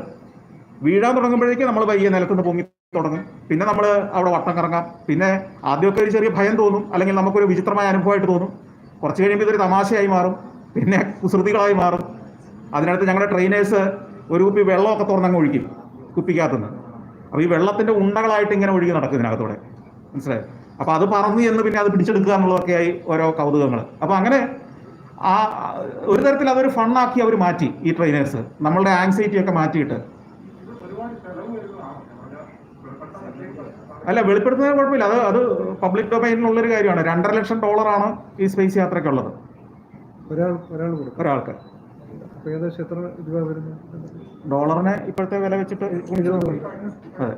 വീഴാൻ തുടങ്ങുമ്പോഴേക്കും നമ്മൾ പയ്യെ നിലത്തുനിന്ന് പൊങ്ങി തുടങ്ങും. പിന്നെ നമ്മൾ അവിടെ വട്ടം കറങ്ങാം. പിന്നെ ആദ്യമൊക്കെ ഒരു ചെറിയ ഭയം തോന്നും, അല്ലെങ്കിൽ നമുക്കൊരു വിചിത്രമായ അനുഭവമായിട്ട് തോന്നും. കുറച്ച് കഴിയുമ്പോൾ ഇതൊരു തമാശയായി മാറും, പിന്നെ കുസൃതികളായി മാറും. അതിനടുത്ത് ഞങ്ങളുടെ ട്രെയിനേഴ്സ് ഒരു കുപ്പി വെള്ളമൊക്കെ തുറന്നങ്ങ് ഒഴിക്കും കുപ്പിക്കകത്തുനിന്ന്. അപ്പോൾ ഈ വെള്ളത്തിൻ്റെ ഉണ്ടകളായിട്ട് ഇങ്ങനെ ഒഴുകി നടക്കും ഇതിനകത്തൂടെ. മനസ്സിലായി? അപ്പോൾ അത് പറന്ന് ചെന്ന് പിന്നെ അത് പിടിച്ചെടുക്കുക എന്നുള്ളതൊക്കെയായി ഓരോ കൗതുകങ്ങൾ. അപ്പോൾ അങ്ങനെ ഒരു തരത്തിൽ അതൊരു ഫണ്ണാക്കി അവർ മാറ്റി ഈ ട്രെയിനേഴ്സ്, നമ്മളുടെ ആങ്സൈറ്റി ഒക്കെ മാറ്റിയിട്ട്. അല്ല, വെളിപ്പെടുത്തുന്നതിന് കുഴപ്പമില്ല. അത് പബ്ലിക് ഡൊമൈനിലുള്ളൊരു കാര്യമാണ്. $2.5 ലക്ഷം ഈ സ്പേസ് യാത്രയ്ക്കുള്ളത് ഒരാൾക്ക്. ഏകദേശം എത്ര രൂപ വരുന്നു ഡോളറിന് ഇപ്പോഴത്തെ വില വെച്ചിട്ട്? അതെ.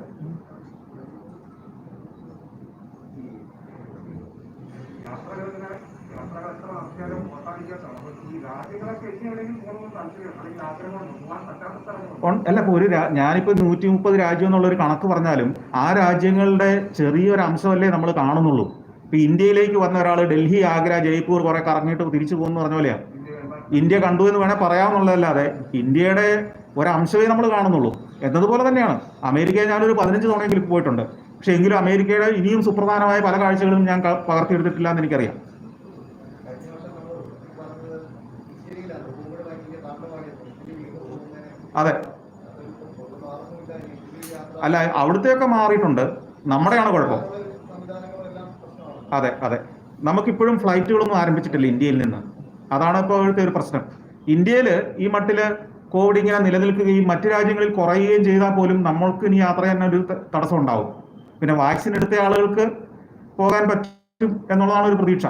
അല്ല, ഇപ്പോൾ ഞാനിപ്പോൾ 130 രാജ്യം എന്നുള്ളൊരു കണക്ക് പറഞ്ഞാലും ആ രാജ്യങ്ങളുടെ ചെറിയൊരു അംശമല്ലേ നമ്മൾ കാണുന്നുള്ളൂ. ഇപ്പൊ ഇന്ത്യയിലേക്ക് വന്ന ഒരാൾ ഡൽഹി, ആഗ്ര, ജയ്പൂർ കുറെ കറങ്ങിയിട്ട് തിരിച്ചു പോകുന്നു പറഞ്ഞ പോലെയാ. ഇന്ത്യ കണ്ടു എന്ന് വേണേൽ പറയാമെന്നുള്ളതല്ലാതെ ഇന്ത്യയുടെ ഒരംശമേ നമ്മൾ കാണുന്നുള്ളൂ എന്നതുപോലെ തന്നെയാണ്. അമേരിക്കയിൽ ഞാനൊരു 15 തവണയെങ്കിലും പോയിട്ടുണ്ട്. പക്ഷെ എങ്കിലും അമേരിക്കയുടെ ഇനിയും സുപ്രധാനമായ പല കാഴ്ചകളും ഞാൻ പകർത്തിയെടുത്തിട്ടില്ല എന്ന് എനിക്കറിയാം. അതെ. അല്ല, അവിടുത്തെയൊക്കെ മാറിയിട്ടുണ്ട്. നമ്മുടെയാണ് കുഴപ്പം. അതെ അതെ, നമുക്കിപ്പോഴും ഫ്ലൈറ്റുകളൊന്നും ആരംഭിച്ചിട്ടില്ല ഇന്ത്യയിൽ നിന്ന്. അതാണ് ഇപ്പോൾ ഇവിടുത്തെ ഒരു പ്രശ്നം. ഇന്ത്യയിൽ ഈ മട്ടില് കോവിഡ് ഇങ്ങനെ നിലനിൽക്കുകയും മറ്റു രാജ്യങ്ങളിൽ കുറയുകയും ചെയ്താൽ പോലും നമ്മൾക്ക് ഇനി യാത്ര ചെയ്യാൻ ഒരു തടസ്സം ഉണ്ടാവും. പിന്നെ വാക്സിൻ എടുത്ത ആളുകൾക്ക് പോകാൻ പറ്റും എന്നുള്ളതാണ് ഒരു പ്രതീക്ഷ.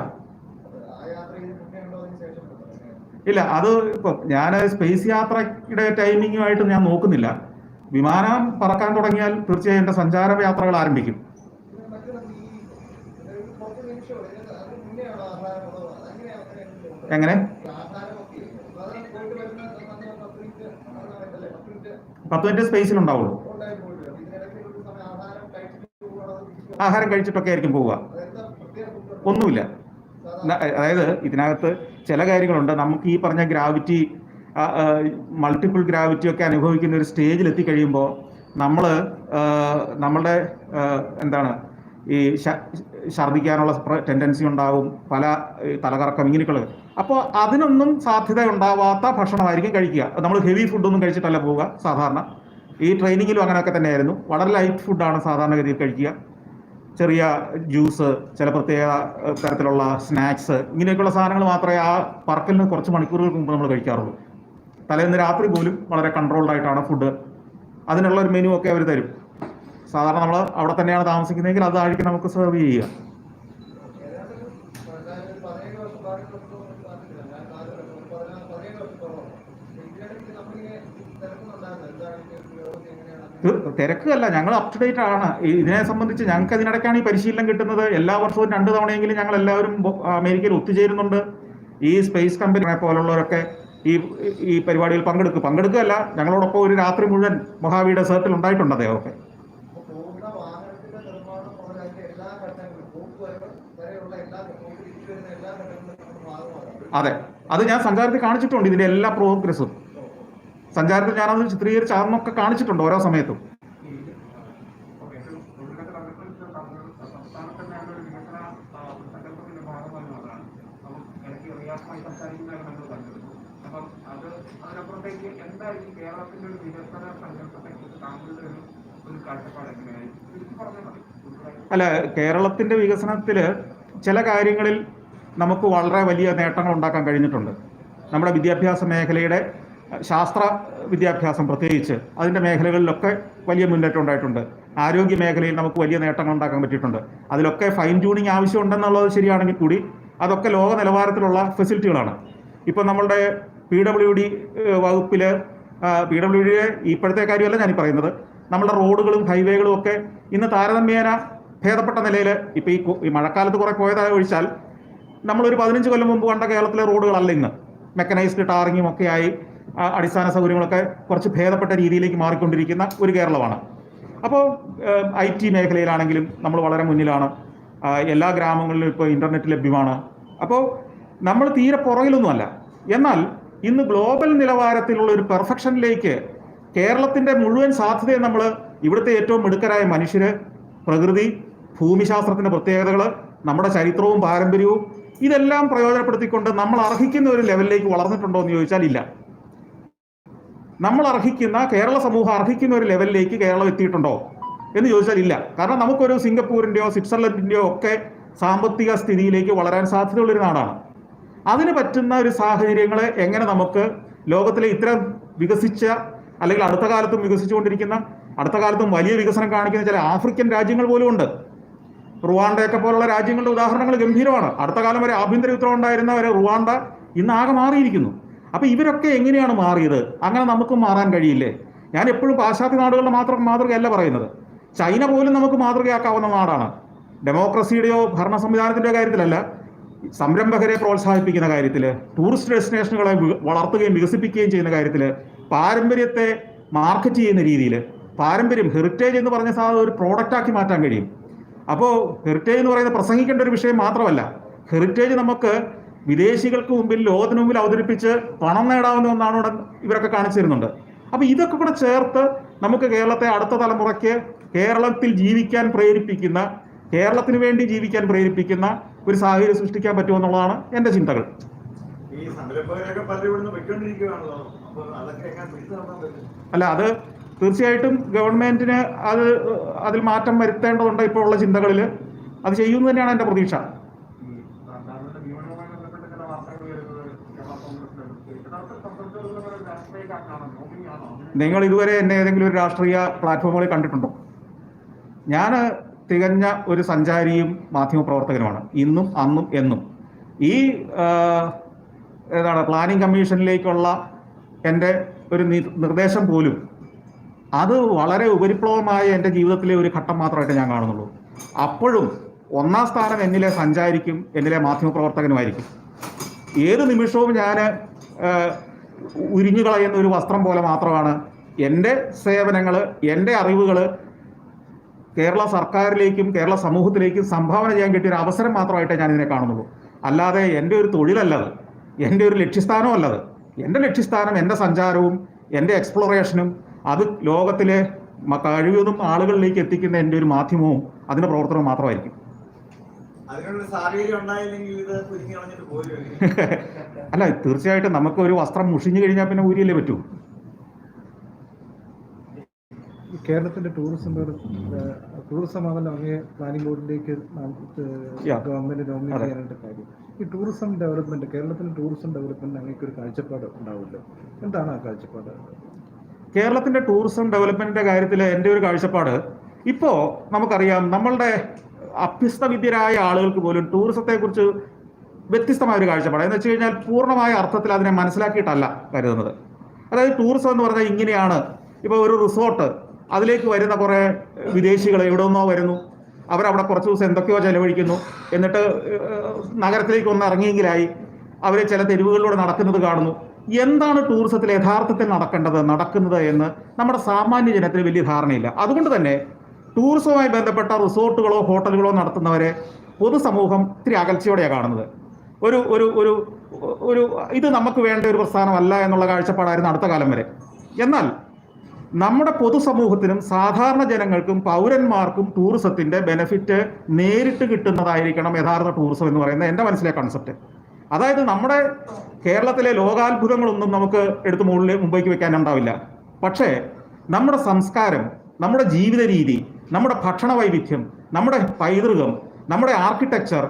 ഇല്ല, അത് ഇപ്പൊ ഞാൻ സ്പേസ് യാത്രയുടെ ടൈമിങ്ങുമായിട്ട് ഞാൻ നോക്കുന്നില്ല. വിമാനം പറക്കാൻ തുടങ്ങിയാൽ തീർച്ചയായും എന്റെ സഞ്ചാര യാത്രകൾ ആരംഭിക്കും. എങ്ങനെ? 10 മിനിറ്റ് സ്പേസിലുണ്ടാവുള്ളൂ. ആഹാരം കഴിച്ചിട്ടൊക്കെ ആയിരിക്കും പോവുക. ഒന്നുമില്ല. അതായത് ഇതിനകത്ത് ചില കാര്യങ്ങളുണ്ട്. നമുക്ക് ഈ പറഞ്ഞ ഗ്രാവിറ്റി, മൾട്ടിപ്പിൾ ഗ്രാവിറ്റി ഒക്കെ അനുഭവിക്കുന്ന ഒരു സ്റ്റേജിൽ എത്തിക്കഴിയുമ്പോൾ നമ്മളുടെ എന്താണ് ഈ ഛർദ്ദിക്കാനുള്ള ടെൻഡൻസി ഉണ്ടാവും, പല തലകറക്കം, ഇങ്ങനെയൊക്കെയുള്ള. അപ്പോൾ അതിനൊന്നും സാധ്യത ഉണ്ടാവാത്ത ഭക്ഷണമായിരിക്കും കഴിക്കുക. നമ്മൾ ഹെവി ഫുഡൊന്നും കഴിച്ചിട്ടല്ല പോവുക സാധാരണ. ഈ ട്രെയിനിങ്ങിലും അങ്ങനെയൊക്കെ തന്നെയായിരുന്നു. വളരെ ലൈറ്റ് ഫുഡാണ് സാധാരണഗതിയിൽ കഴിക്കുക. ചെറിയ ജ്യൂസ്, ചില പ്രത്യേക തരത്തിലുള്ള സ്നാക്സ്, ഇങ്ങനെയൊക്കെയുള്ള സാധനങ്ങൾ മാത്രമേ ആ പറക്കലിന് കുറച്ച് മണിക്കൂറുകൾക്ക് മുമ്പ് നമ്മൾ കഴിക്കാറുള്ളൂ. തലേന്ന് രാത്രി പോലും വളരെ കൺട്രോൾഡ് ആയിട്ടാണ് ഫുഡ്. അതിനുള്ള ഒരു മെനു ഒക്കെ അവർ തരും. സാധാരണ നമ്മൾ അവിടെ തന്നെയാണ് താമസിക്കുന്നതെങ്കിൽ അതായിരിക്കും നമുക്ക് സെർവ് ചെയ്യുക. തിരക്കല്ല, ഞങ്ങൾ അപ് ടു ഡേറ്റ് ആണ്. ഇതിനെ സംബന്ധിച്ച് ഞങ്ങൾക്ക് അതിനിടയ്ക്കാണ് ഈ പരിശീലനം കിട്ടുന്നത്. എല്ലാ വർഷവും 2 തവണയെങ്കിലും ഞങ്ങൾ എല്ലാവരും അമേരിക്കയിൽ ഒത്തുചേരുന്നുണ്ട്. ഈ സ്പേസ് കമ്പനി പോലുള്ളവരൊക്കെ ഈ പരിപാടിയിൽ പങ്കെടുക്കുകയല്ല, ഞങ്ങളോടൊപ്പം ഒരു രാത്രി മുഴുവൻ മൊഹാവി ഡെസേർട്ടിൽ ഉണ്ടായിട്ടുണ്ട് അദ്ദേഹമൊക്കെ. അതെ, അത് ഞാൻ സഞ്ചാരത്തിൽ കാണിച്ചിട്ടുണ്ട്. ഇതിന്റെ എല്ലാ പ്രോഗ്രസും സഞ്ചാരത്തിൽ ഞാനത് ചിത്രീകരിച്ച് അതൊക്കെ കാണിച്ചിട്ടുണ്ട് ഓരോ സമയത്തും. അല്ല, കേരളത്തിന്റെ വികസനത്തിൽ ചില കാര്യങ്ങളിൽ നമുക്ക് വളരെ വലിയ നേട്ടങ്ങൾ ഉണ്ടാക്കാൻ കഴിഞ്ഞിട്ടുണ്ട്. നമ്മുടെ വിദ്യാഭ്യാസ മേഖലയുടെ, ശാസ്ത്ര വിദ്യാഭ്യാസം പ്രത്യേകിച്ച് അതിൻ്റെ മേഖലകളിലൊക്കെ വലിയ മുന്നേറ്റം ഉണ്ടായിട്ടുണ്ട്. ആരോഗ്യ മേഖലയിൽ നമുക്ക് വലിയ നേട്ടങ്ങൾ ഉണ്ടാക്കാൻ പറ്റിയിട്ടുണ്ട്. അതിലൊക്കെ ഫൈൻ ട്യൂണിങ് ആവശ്യമുണ്ടെന്നുള്ളത് ശരിയാണെങ്കിൽ കൂടി അതൊക്കെ ലോക നിലവാരത്തിലുള്ള ഫെസിലിറ്റികളാണ്. ഇപ്പോൾ നമ്മളുടെ PWD വകുപ്പിൽ, PWD ഇപ്പോഴത്തെ കാര്യമല്ല ഞാനീ പറയുന്നത്, നമ്മുടെ റോഡുകളും ഹൈവേകളും ഒക്കെ ഇന്ന് താരതമ്യേന ഭേദപ്പെട്ട നിലയിൽ, ഇപ്പോൾ ഈ മഴക്കാലത്ത് കുറെ പോയതായി ഒഴിച്ചാൽ നമ്മളൊരു 15 കൊല്ലം മുമ്പ് കണ്ട കേരളത്തിലെ റോഡുകളല്ല ഇന്ന്. മെക്കനൈസ്ഡ് ടാറിങ്ങും ഒക്കെ ആയി അടിസ്ഥാന സൗകര്യങ്ങളൊക്കെ കുറച്ച് ഭേദപ്പെട്ട രീതിയിലേക്ക് മാറിക്കൊണ്ടിരിക്കുന്ന ഒരു കേരളമാണ്. അപ്പോൾ IT മേഖലയിലാണെങ്കിലും നമ്മൾ വളരെ മുന്നിലാണ്. എല്ലാ ഗ്രാമങ്ങളിലും ഇപ്പോൾ ഇൻ്റർനെറ്റ് ലഭ്യമാണ്. അപ്പോൾ നമ്മൾ തീരെ പുറകിലൊന്നുമല്ല. എന്നാൽ ഇന്ന് ഗ്ലോബൽ നിലവാരത്തിലുള്ള ഒരു പെർഫെക്ഷനിലേക്ക് കേരളത്തിൻ്റെ മുഴുവൻ സാധ്യതയെ നമ്മൾ, ഇവിടുത്തെ ഏറ്റവും മിടുക്കരായ മനുഷ്യര്, പ്രകൃതി, ഭൂമിശാസ്ത്രത്തിൻ്റെ പ്രത്യേകതകൾ, നമ്മുടെ ചരിത്രവും പാരമ്പര്യവും ഇതെല്ലാം പ്രയോജനപ്പെടുത്തിക്കൊണ്ട് നമ്മൾ അർഹിക്കുന്ന ഒരു ലെവലിലേക്ക് വളർന്നിട്ടുണ്ടോ എന്ന് ചോദിച്ചാൽ ഇല്ല. നമ്മൾ അർഹിക്കുന്ന, കേരള സമൂഹം അർഹിക്കുന്ന ഒരു ലെവലിലേക്ക് കേരളം എത്തിയിട്ടുണ്ടോ എന്ന് ചോദിച്ചാൽ ഇല്ല. കാരണം നമുക്കൊരു സിംഗപ്പൂരിൻ്റെയോ സ്വിറ്റ്സർലൻഡിൻ്റെയോ ഒക്കെ സാമ്പത്തിക സ്ഥിതിയിലേക്ക് വളരാൻ സാധ്യതയുള്ളൊരു നാടാണ്. അതിന് പറ്റുന്ന ഒരു സാഹചര്യങ്ങളെ എങ്ങനെ നമുക്ക് ലോകത്തിലെ ഇത്തരം വികസിച്ച അല്ലെങ്കിൽ അടുത്ത കാലത്തും വികസിച്ചുകൊണ്ടിരിക്കുന്ന അടുത്ത കാലത്തും വലിയ വികസനം കാണിക്കുന്ന ചില ആഫ്രിക്കൻ രാജ്യങ്ങൾ പോലും ഉണ്ട്. റുവാണ്ടയൊക്കെ പോലുള്ള രാജ്യങ്ങളുടെ ഉദാഹരണങ്ങൾ ഗംഭീരമാണ്. അടുത്ത കാലം വരെ ആഭ്യന്തര യുദ്ധം ഉണ്ടായിരുന്ന ഒരു റുവാണ്ട ഇന്ന് ആകെ മാറിയിരിക്കുന്നു. അപ്പോൾ ഇവരൊക്കെ എങ്ങനെയാണ് മാറിയത്? അങ്ങനെ നമുക്കും മാറാൻ കഴിയില്ലേ? ഞാൻ എപ്പോഴും പാശ്ചാത്യ നാടുകളുടെ മാത്രം മാതൃകയല്ല പറയുന്നത്. ചൈന പോലും നമുക്ക് മാതൃകയാക്കാവുന്ന നാടാണ്. ഡെമോക്രസിയുടെയോ ഭരണ സംവിധാനത്തിൻ്റെയോ കാര്യത്തിലല്ല, സംരംഭകരെ പ്രോത്സാഹിപ്പിക്കുന്ന കാര്യത്തിൽ, ടൂറിസ്റ്റ് ഡെസ്റ്റിനേഷനുകളെ വളർത്തുകയും വികസിപ്പിക്കുകയും ചെയ്യുന്ന കാര്യത്തിൽ, പാരമ്പര്യത്തെ മാർക്കറ്റ് ചെയ്യുന്ന രീതിയിൽ, പാരമ്പര്യം ഹെറിറ്റേജ് എന്ന് പറഞ്ഞ സാധനം ഒരു പ്രോഡക്റ്റാക്കി മാറ്റാൻ കഴിയും. അപ്പോൾ ഹെറിറ്റേജ് എന്ന് പറയുന്നത് പ്രസംഗിക്കേണ്ട ഒരു വിഷയം മാത്രമല്ല, ഹെറിറ്റേജ് നമുക്ക് വിദേശികൾക്ക് മുമ്പിൽ, ലോകത്തിന് മുമ്പിൽ അവതരിപ്പിച്ച് പണം നേടാവുന്ന ഒന്നാണ് ഇവിടെ ഇവരൊക്കെ കാണിച്ചു തരുന്നുണ്ട്. അപ്പോൾ ഇതൊക്കെ കൂടെ ചേർത്ത് നമുക്ക് കേരളത്തെ അടുത്ത തലമുറയ്ക്ക് കേരളത്തിൽ ജീവിക്കാൻ പ്രേരിപ്പിക്കുന്ന, കേരളത്തിന് വേണ്ടി ജീവിക്കാൻ പ്രേരിപ്പിക്കുന്ന ഒരു സാഹചര്യം സൃഷ്ടിക്കാൻ പറ്റുമെന്നുള്ളതാണ് എൻ്റെ ചിന്തകൾ. അല്ല, അത് തീർച്ചയായിട്ടും ഗവൺമെന്റിന് അതിൽ മാറ്റം വരുത്തേണ്ടതുണ്ട്. ഇപ്പോൾ ഉള്ള ചിന്തകളിൽ അത് ചെയ്യുമെന്ന് തന്നെയാണ് എൻ്റെ പ്രതീക്ഷ. നിങ്ങൾ ഇതുവരെ എന്നെ ഏതെങ്കിലും ഒരു രാഷ്ട്രീയ പ്ലാറ്റ്ഫോമുകളിൽ കണ്ടിട്ടുണ്ടോ? ഞാൻ തികഞ്ഞ ഒരു സഞ്ചാരിയും മാധ്യമപ്രവർത്തകനുമാണ്, ഇന്നും അന്നും എന്നും. ഈ പ്ലാനിംഗ് കമ്മീഷനിലേക്കുള്ള എൻ്റെ ഒരു നിർദ്ദേശം പോലും അത് വളരെ ഉപരിപ്ലവമായ എൻ്റെ ജീവിതത്തിലെ ഒരു ഘട്ടം മാത്രമായിട്ട് ഞാൻ കാണുന്നുള്ളൂ. അപ്പോഴും ഒന്നാം സ്ഥാനം എന്നിലെ സഞ്ചാരിക്കും, എന്നിലെ മാധ്യമപ്രവർത്തകനുമായിരിക്കും. ഏത് നിമിഷവും ഞാൻ ഉരിഞ്ഞു കളയുന്ന ഒരു വസ്ത്രം പോലെ മാത്രമാണ് എൻ്റെ സേവനങ്ങൾ, എൻ്റെ അറിവുകൾ കേരള സർക്കാരിലേക്കും കേരള സമൂഹത്തിലേക്കും സംഭാവന ചെയ്യാൻ കിട്ടിയ ഒരു അവസരം മാത്രമായിട്ടേ ഞാൻ ഇതിനെ കാണുന്നുള്ളൂ. അല്ലാതെ എൻ്റെ ഒരു തൊഴിലല്ലത്, എൻ്റെ ഒരു ലക്ഷ്യസ്ഥാനവും അല്ലത്. എൻ്റെ ലക്ഷ്യസ്ഥാനം എൻ്റെ സഞ്ചാരവും എൻ്റെ എക്സ്പ്ലോറേഷനും അത് ലോകത്തിലെ കഴിവതും ആളുകളിലേക്ക് എത്തിക്കുന്ന എൻ്റെ ഒരു മാധ്യമവും അതിൻ്റെ പ്രവർത്തനവും മാത്രമായിരിക്കും. അല്ല, തീർച്ചയായിട്ടും നമുക്ക് ഒരു വസ്ത്രം മുഷിഞ്ഞു കഴിഞ്ഞാൽ പിന്നെ ഊരിയല്ലേ പറ്റൂ. കേരളത്തിന്റെ ടൂറിസം ആണല്ലോ അങ്ങേ പ്ലാനിംഗ് ബോർഡിലേക്ക് ഗവൺമെന്റ് നോമിനേറ്റ് ചെയ്യാനായിട്ട് കാര്യം. ഈ ടൂറിസം ഡെവലപ്മെന്റ്, കേരളത്തിന്റെ ടൂറിസം ഡെവലപ്മെന്റ് അങ്ങേക്ക് ഒരു കാഴ്ചപ്പാട് ഉണ്ടാവില്ല. എന്താണ് ആ കാഴ്ചപ്പാട്? കേരളത്തിന്റെ ടൂറിസം ഡെവലപ്മെന്റിന്റെ കാര്യത്തിൽ എൻ്റെ ഒരു കാഴ്ചപ്പാട്, ഇപ്പോൾ നമുക്കറിയാം നമ്മളുടെ അഭ്യസ്തവിദ്യരായ ആളുകൾക്ക് പോലും ടൂറിസത്തെക്കുറിച്ച് വ്യത്യസ്തമായ ഒരു കാഴ്ചപ്പാട്. എന്ന് വെച്ച് കഴിഞ്ഞാൽ പൂർണ്ണമായ അർത്ഥത്തിൽ അതിനെ മനസ്സിലാക്കിയിട്ടല്ല കരുതുന്നത്. അതായത് ടൂറിസം എന്ന് പറഞ്ഞാൽ ഇങ്ങനെയാണ്. ഇപ്പോൾ ഒരു റിസോർട്ട്, അതിലേക്ക് വരുന്ന കുറേ വിദേശികൾ എവിടെ നിന്നോ വരുന്നു, അവരവിടെ കുറച്ച് ദിവസം എന്തൊക്കെയോ ചെലവഴിക്കുന്നു, എന്നിട്ട് നഗരത്തിലേക്ക് ഒന്ന് ഇറങ്ങിയെങ്കിലായി അവർ ചില തെരുവുകളിലൂടെ നടക്കുന്നത് കാണുന്നു. എന്താണ് ടൂറിസത്തിൽ യഥാർത്ഥത്തിൽ നടക്കുന്നത് എന്ന് നമ്മുടെ സാമാന്യ ജനത്തിന് വലിയ ധാരണയില്ല. അതുകൊണ്ട് തന്നെ ടൂറിസവുമായി ബന്ധപ്പെട്ട റിസോർട്ടുകളോ ഹോട്ടലുകളോ നടത്തുന്നവരെ പൊതുസമൂഹം ഇത്തിരി അകൽച്ചയോടെയാണ് കാണുന്നത്. ഒരു ഒരു ഒരു ഒരു ഇത് നമുക്ക് വേണ്ട ഒരു പ്രസ്ഥാനമല്ല എന്നുള്ള കാഴ്ചപ്പാടായിരുന്നു അടുത്ത കാലം വരെ. എന്നാൽ നമ്മുടെ പൊതുസമൂഹത്തിനും സാധാരണ ജനങ്ങൾക്കും പൗരന്മാർക്കും ടൂറിസത്തിൻ്റെ ബെനിഫിറ്റ് നേരിട്ട് കിട്ടുന്നതായിരിക്കണം യഥാർത്ഥ ടൂറിസം എന്ന് പറയുന്ന എൻ്റെ മനസ്സിലെ കൺസെപ്റ്റ്. അതായത് നമ്മുടെ കേരളത്തിലെ ലോകാത്ഭുതങ്ങളൊന്നും നമുക്ക് എടുത്ത് മുമ്പേക്ക് വെക്കാനുണ്ടാവില്ല. പക്ഷേ നമ്മുടെ സംസ്കാരം, നമ്മുടെ ജീവിത രീതി, നമ്മുടെ ഭക്ഷണ വൈവിധ്യം, നമ്മുടെ പൈതൃകം, നമ്മുടെ ആർക്കിടെക്ചർ,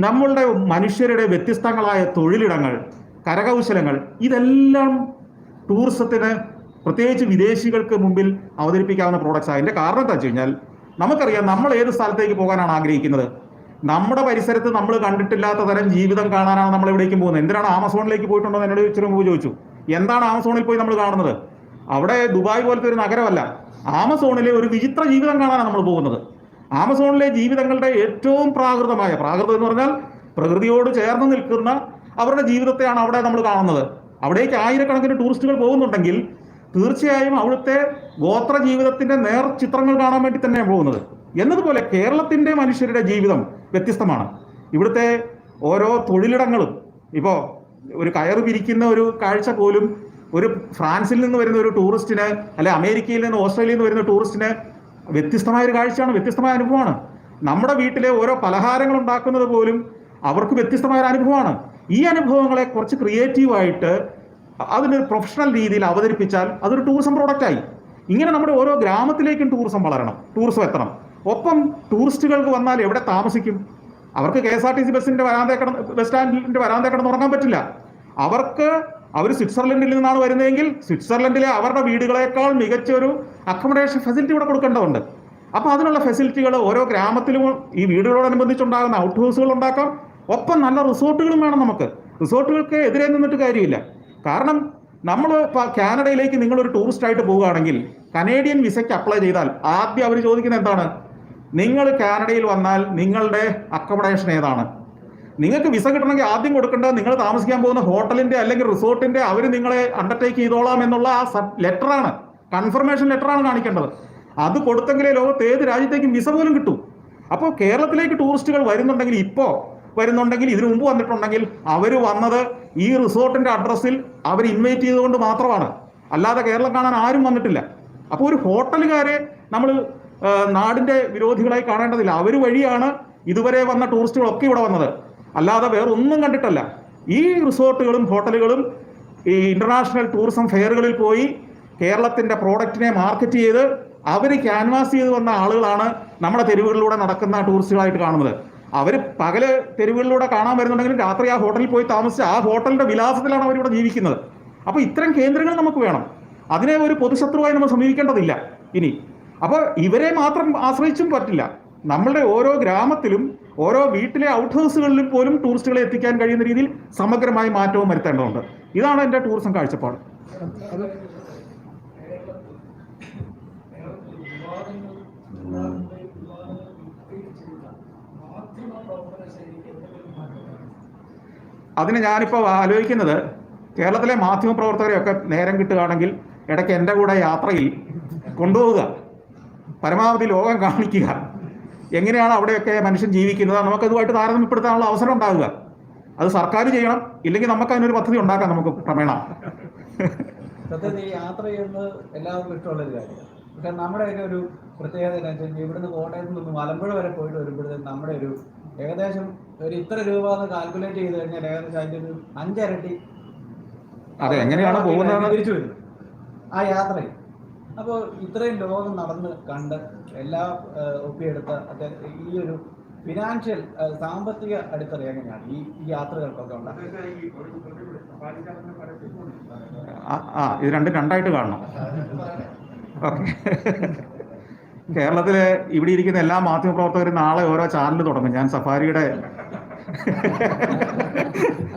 നമ്മളുടെ മനുഷ്യരുടെ വ്യത്യസ്തങ്ങളായ തൊഴിലിടങ്ങൾ, കരകൗശലങ്ങൾ, ഇതെല്ലാം ടൂറിസത്തിന് പ്രത്യേകിച്ച് വിദേശികൾക്ക് മുമ്പിൽ അവതരിപ്പിക്കാവുന്ന പ്രോഡക്റ്റ്സ്. അതിൻ്റെ കാരണം എന്താ വെച്ച് കഴിഞ്ഞാൽ നമുക്കറിയാം നമ്മൾ ഏത് സ്ഥലത്തേക്ക് പോകാനാണ് ആഗ്രഹിക്കുന്നത്. നമ്മുടെ പരിസരത്ത് നമ്മൾ കണ്ടിട്ടില്ലാത്ത തരം ജീവിതം കാണാനാണ് നമ്മൾ എവിടേക്കും പോകുന്നത്. എന്തിനാണ് ആമസോണിലേക്ക് പോയിട്ടുണ്ടോ എന്ന് എന്നോട് ഇച്ചിരി മുമ്പ് ചോദിച്ചു. എന്താണ് ആമസോണിൽ പോയി നമ്മൾ കാണുന്നത്? അവിടെ ദുബായ് പോലത്തെ ഒരു നഗരമല്ല, ആമസോണിലെ ഒരു വിചിത്ര ജീവിതം കാണാനാണ് നമ്മൾ പോകുന്നത്. ആമസോണിലെ ജീവിതങ്ങളുടെ ഏറ്റവും പ്രാകൃതം എന്ന് പറഞ്ഞാൽ പ്രകൃതിയോട് ചേർന്ന് നിൽക്കുന്ന അവരുടെ ജീവിതത്തെയാണ് അവിടെ നമ്മൾ കാണുന്നത്. അവിടേക്ക് ആയിരക്കണക്കിന് ടൂറിസ്റ്റുകൾ പോകുന്നുണ്ടെങ്കിൽ തീർച്ചയായും അവിടുത്തെ ഗോത്ര ജീവിതത്തിന്റെ നേർ ചിത്രങ്ങൾ കാണാൻ വേണ്ടി തന്നെയാണ് പോകുന്നത്. എന്നതുപോലെ കേരളത്തിന്റെ മനുഷ്യരുടെ ജീവിതം വ്യത്യസ്തമാണ്. ഇവിടുത്തെ ഓരോ തൊഴിലിടങ്ങളും, ഇപ്പോൾ ഒരു കയറ് പിരിക്കുന്ന ഒരു കാഴ്ച പോലും ഒരു ഫ്രാൻസിൽ നിന്ന് വരുന്ന ഒരു ടൂറിസ്റ്റിന്, അല്ലെ അമേരിക്കയിൽ നിന്ന് ഓസ്ട്രേലിയയിൽ നിന്ന് വരുന്ന ടൂറിസ്റ്റിന് വ്യത്യസ്തമായ ഒരു കാഴ്ചയാണ്, വ്യത്യസ്തമായ അനുഭവമാണ്. നമ്മുടെ വീട്ടിലെ ഓരോ പലഹാരങ്ങൾ ഉണ്ടാക്കുന്നത് പോലും അവർക്ക് വ്യത്യസ്തമായ ഒരു അനുഭവമാണ്. ഈ അനുഭവങ്ങളെ കുറച്ച് ക്രിയേറ്റീവായിട്ട് അതിനൊരു പ്രൊഫഷണൽ രീതിയിൽ അവതരിപ്പിച്ചാൽ അതൊരു ടൂറിസം പ്രോഡക്റ്റായി. ഇങ്ങനെ നമ്മുടെ ഓരോ ഗ്രാമത്തിലേക്കും ടൂറിസം വളരണം, ടൂറിസം എത്തണം. ഒപ്പം ടൂറിസ്റ്റുകൾക്ക് വന്നാൽ എവിടെ താമസിക്കും? അവർക്ക് KSRTC ബസ് സ്റ്റാൻഡിന്റെ വരാന്തേ കിടന്ന് ഉറങ്ങാൻ പറ്റില്ല. അവർക്ക് അവർ സ്വിറ്റ്സർലൻഡിൽ നിന്നാണ് വരുന്നതെങ്കിൽ സ്വിറ്റ്സർലൻഡിലെ അവരുടെ വീടുകളേക്കാൾ മികച്ച ഒരു അക്കോമഡേഷൻ ഫെസിലിറ്റി ഇവിടെ കൊടുക്കേണ്ടതുണ്ട്. അപ്പോൾ അതിനുള്ള ഫെസിലിറ്റികൾ ഓരോ ഗ്രാമത്തിലും ഈ വീടുകളോടനുബന്ധിച്ചുണ്ടാകുന്ന ഔട്ട് ഹൗസുകൾ ഉണ്ടാക്കാം. ഒപ്പം നല്ല റിസോർട്ടുകളും വേണം നമുക്ക്. റിസോർട്ടുകൾക്ക് എതിരെ നിന്നിട്ട് കാര്യമില്ല. കാരണം നമ്മൾ കാനഡയിലേക്ക് നിങ്ങളൊരു ടൂറിസ്റ്റായിട്ട് പോവുകയാണെങ്കിൽ കനേഡിയൻ വിസയ്ക്ക് അപ്ലൈ ചെയ്താൽ ആദ്യം അവർ ചോദിക്കുന്നത് എന്താണ്? നിങ്ങൾ കാനഡയിൽ വന്നാൽ നിങ്ങളുടെ അക്കോമഡേഷൻ ഏതാണ്? നിങ്ങൾക്ക് വിസ കിട്ടണമെങ്കിൽ ആദ്യം കൊടുക്കേണ്ടത് നിങ്ങൾ താമസിക്കാൻ പോകുന്ന ഹോട്ടലിൻ്റെ അല്ലെങ്കിൽ റിസോർട്ടിൻ്റെ അവർ നിങ്ങളെ അണ്ടർടേക്ക് ചെയ്തോളാം എന്നുള്ള ആ ലെറ്ററാണ്, കൺഫർമേഷൻ ലെറ്ററാണ് കാണിക്കേണ്ടത്. അത് കൊടുത്തെങ്കിലേ ലോകത്ത് ഏത് രാജ്യത്തേക്കും വിസ പോലും കിട്ടും. അപ്പോൾ കേരളത്തിലേക്ക് ടൂറിസ്റ്റുകൾ വരുന്നുണ്ടെങ്കിൽ, ഇപ്പോൾ വരുന്നുണ്ടെങ്കിൽ, ഇതിനു മുമ്പ് വന്നിട്ടുണ്ടെങ്കിൽ അവർ വന്നത് ഈ റിസോർട്ടിൻ്റെ അഡ്രസ്സിൽ അവർ ഇൻവൈറ്റ് ചെയ്തുകൊണ്ട് മാത്രമാണ്, അല്ലാതെ കേരളം കാണാൻ ആരും വന്നിട്ടില്ല. അപ്പോൾ ഒരു ഹോട്ടലുകാരെ നമ്മൾ നാടിൻ്റെ വിരോധികളായി കാണേണ്ടതില്ല. അവർ വഴിയാണ് ഇതുവരെ വന്ന ടൂറിസ്റ്റുകളൊക്കെ ഇവിടെ വന്നത്, അല്ലാതെ വേറെ ഒന്നും കണ്ടിട്ടല്ല. ഈ റിസോർട്ടുകളും ഹോട്ടലുകളും ഈ ഇൻ്റർനാഷണൽ ടൂറിസം ഫെയറുകളിൽ പോയി കേരളത്തിൻ്റെ പ്രോഡക്റ്റിനെ മാർക്കറ്റ് ചെയ്ത് അവർ ക്യാൻവാസ് ചെയ്ത് വന്ന ആളുകളാണ് നമ്മുടെ തെരുവുകളിലൂടെ നടക്കുന്ന ടൂറിസ്റ്റുകളായിട്ട് കാണുന്നത്. അവർ പകല് തെരുവുകളിലൂടെ കാണാൻ വരുന്നുണ്ടെങ്കിലും രാത്രി ആ ഹോട്ടലിൽ പോയി താമസിച്ച് ആ ഹോട്ടലിൻ്റെ വിലാസത്തിലാണ് അവരിവിടെ ജീവിക്കുന്നത്. അപ്പോൾ ഇത്തരം കേന്ദ്രങ്ങൾ നമുക്ക് വേണം. അതിനെ ഒരു പൊതുശത്രുവായി നമ്മൾ സമീപിക്കേണ്ടതില്ല ഇനി. അപ്പോൾ ഇവരെ മാത്രം ആശ്രയിച്ചും പറ്റില്ല. നമ്മളുടെ ഓരോ ഗ്രാമത്തിലും ഓരോ വീട്ടിലെ ഔട്ട് ഹൗസുകളിലും പോലും ടൂറിസ്റ്റുകളെ എത്തിക്കാൻ കഴിയുന്ന രീതിയിൽ സമഗ്രമായ മാറ്റവും വരുത്തേണ്ടതുണ്ട്. ഇതാണ് എൻ്റെ ടൂറിസം കാഴ്ചപ്പാട്. അതിന് ഞാനിപ്പോൾ ആലോചിക്കുന്നത്, കേരളത്തിലെ മാധ്യമപ്രവർത്തകരെയൊക്കെ നേരം കിട്ടുകയാണെങ്കിൽ ഇടയ്ക്ക് എൻ്റെ കൂടെ യാത്രയിൽ കൊണ്ടുപോവുക, പരമാവധി ലോകം കാണിക്കുക, എങ്ങനെയാണ് അവിടെയൊക്കെ മനുഷ്യൻ ജീവിക്കുന്നത്, നമുക്കതുമായിട്ട് താരതമ്യപ്പെടുത്താനുള്ള അവസരം ഉണ്ടാകുക. അത് സർക്കാർ ചെയ്യണം, ഇല്ലെങ്കിൽ നമുക്ക് അതിനൊരു പദ്ധതി ഉണ്ടാക്കാം നമുക്ക് ക്രമേണ. സത്യത്തിൽ ഈ യാത്ര ചെയ്യുന്നത് എല്ലാവർക്കും ഇഷ്ടമുള്ളൊരു കാര്യമാണ്. പക്ഷെ നമ്മുടെയൊക്കെ ഒരു പ്രത്യേകത എന്താണെന്ന് വെച്ചാൽ ഇവിടുന്ന് കോട്ടയത്ത് നിന്ന് മലമ്പുഴ വരെ പോയിട്ട് വരുമ്പോഴത്തേക്കും നമ്മുടെ ഒരു ഏകദേശം ഒരു ഇത്ര രൂപ എന്ന് കാൽക്കുലേറ്റ് ചെയ്ത് കഴിഞ്ഞാൽ ഏകദേശം അതിൻ്റെ ഒരു 5 ഇരട്ടി അതെ എങ്ങനെയാണ് പോകുന്നത് തിരിച്ചു വരുന്നത് ആ യാത്രയിൽ. അപ്പോൾ ഇത്രയും ലോകം നടന്ന് കണ്ട് എല്ലാം ഒപ്പിയെടുത്ത ഈ ഒരു ഫിനാൻഷ്യൽ സാമ്പത്തിക അടിത്തറ എങ്ങനെയാണ് ഈ യാത്രകൾക്കൊക്കെ ഉണ്ടാകുന്നത്? ഇത് രണ്ടായിട്ട് കാണണം. ഓക്കെ, കേരളത്തിലെ ഇവിടെ ഇരിക്കുന്ന എല്ലാ മാധ്യമപ്രവർത്തകരും നാളെ ഓരോ ചാനൽ തുടങ്ങും. ഞാൻ സഫാരിയുടെ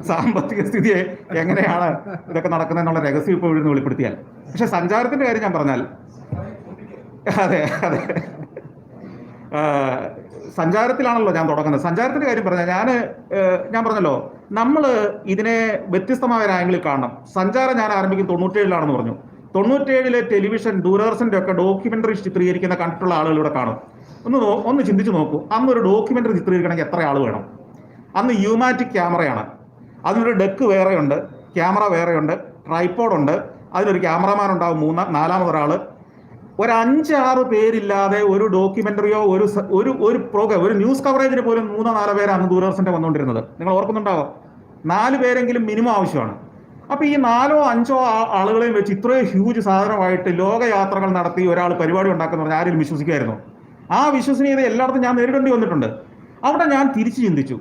സാമ്പത്തിക സ്ഥിതിയെ എങ്ങനെയാണ് ഇതൊക്കെ നടക്കുന്നത് എന്നുള്ള രഹസ്യം ഇപ്പോൾ ഇവിടുന്ന് വെളിപ്പെടുത്തിയാൽ. പക്ഷെ സഞ്ചാരത്തിൻ്റെ കാര്യം ഞാൻ പറഞ്ഞാൽ, അതെ സഞ്ചാരത്തിലാണല്ലോ ഞാൻ തുടങ്ങുന്നത്. സഞ്ചാരത്തിൻ്റെ കാര്യം പറഞ്ഞാൽ ഞാൻ പറഞ്ഞല്ലോ, നമ്മൾ ഇതിനെ വ്യത്യസ്തമായ ഒരു ആംഗിളിൽ കാണണം. സഞ്ചാരം ഞാൻ ആരംഭിക്കും 97-ലാണെന്ന് പറഞ്ഞു. 97-ലെ ടെലിവിഷൻ, ദൂരദർശൻ്റെ ഒക്കെ ഡോക്യുമെൻ്ററി ചിത്രീകരിക്കുന്ന കണ്ടിട്ടുള്ള ആളുകൾ ഇവിടെ കാണും. ഒന്ന് ചിന്തിച്ച് നോക്കൂ, അന്നൊരു ഡോക്യുമെൻ്ററി ചിത്രീകരിക്കണമെങ്കിൽ എത്ര ആൾ വേണം? അന്ന് യൂമാറ്റിക് ക്യാമറയാണ്, അതിനൊരു ഡെക്ക് വേറെയുണ്ട്, ക്യാമറ വേറെയുണ്ട്, ട്രൈപ്പോഡുണ്ട്, അതിനൊരു ക്യാമറമാൻ ഉണ്ടാവും, നാലാമതൊരാൾ. ഒരു 5-6 പേരില്ലാതെ ഒരു ഡോക്യുമെൻ്ററിയോ ഒരു പ്രോഗ്രാം, ഒരു ന്യൂസ് കവറേജിന് പോലും 3-4 പേരാണ് ദൂരദർശൻ്റെ വന്നുകൊണ്ടിരുന്നത്. നിങ്ങൾ ഓർക്കുന്നുണ്ടാവോ? 4 പേരെങ്കിലും മിനിമം ആവശ്യമാണ്. അപ്പോൾ ഈ 4-5 ആളുകളെയും വെച്ച് ഇത്രയും ഹ്യൂജ് സാധനമായിട്ട് ലോകയാത്രകൾ നടത്തി ഒരാൾ പരിപാടി ഉണ്ടാക്കുന്ന പറഞ്ഞാൽ ആരെങ്കിലും വിശ്വസിക്കുമായിരുന്നു? ആ വിശ്വസനീയത എല്ലായിടത്തും ഞാൻ നേരിടേണ്ടി വന്നിട്ടുണ്ട്. അവിടെ ഞാൻ തിരിച്ച് ചിന്തിച്ചു,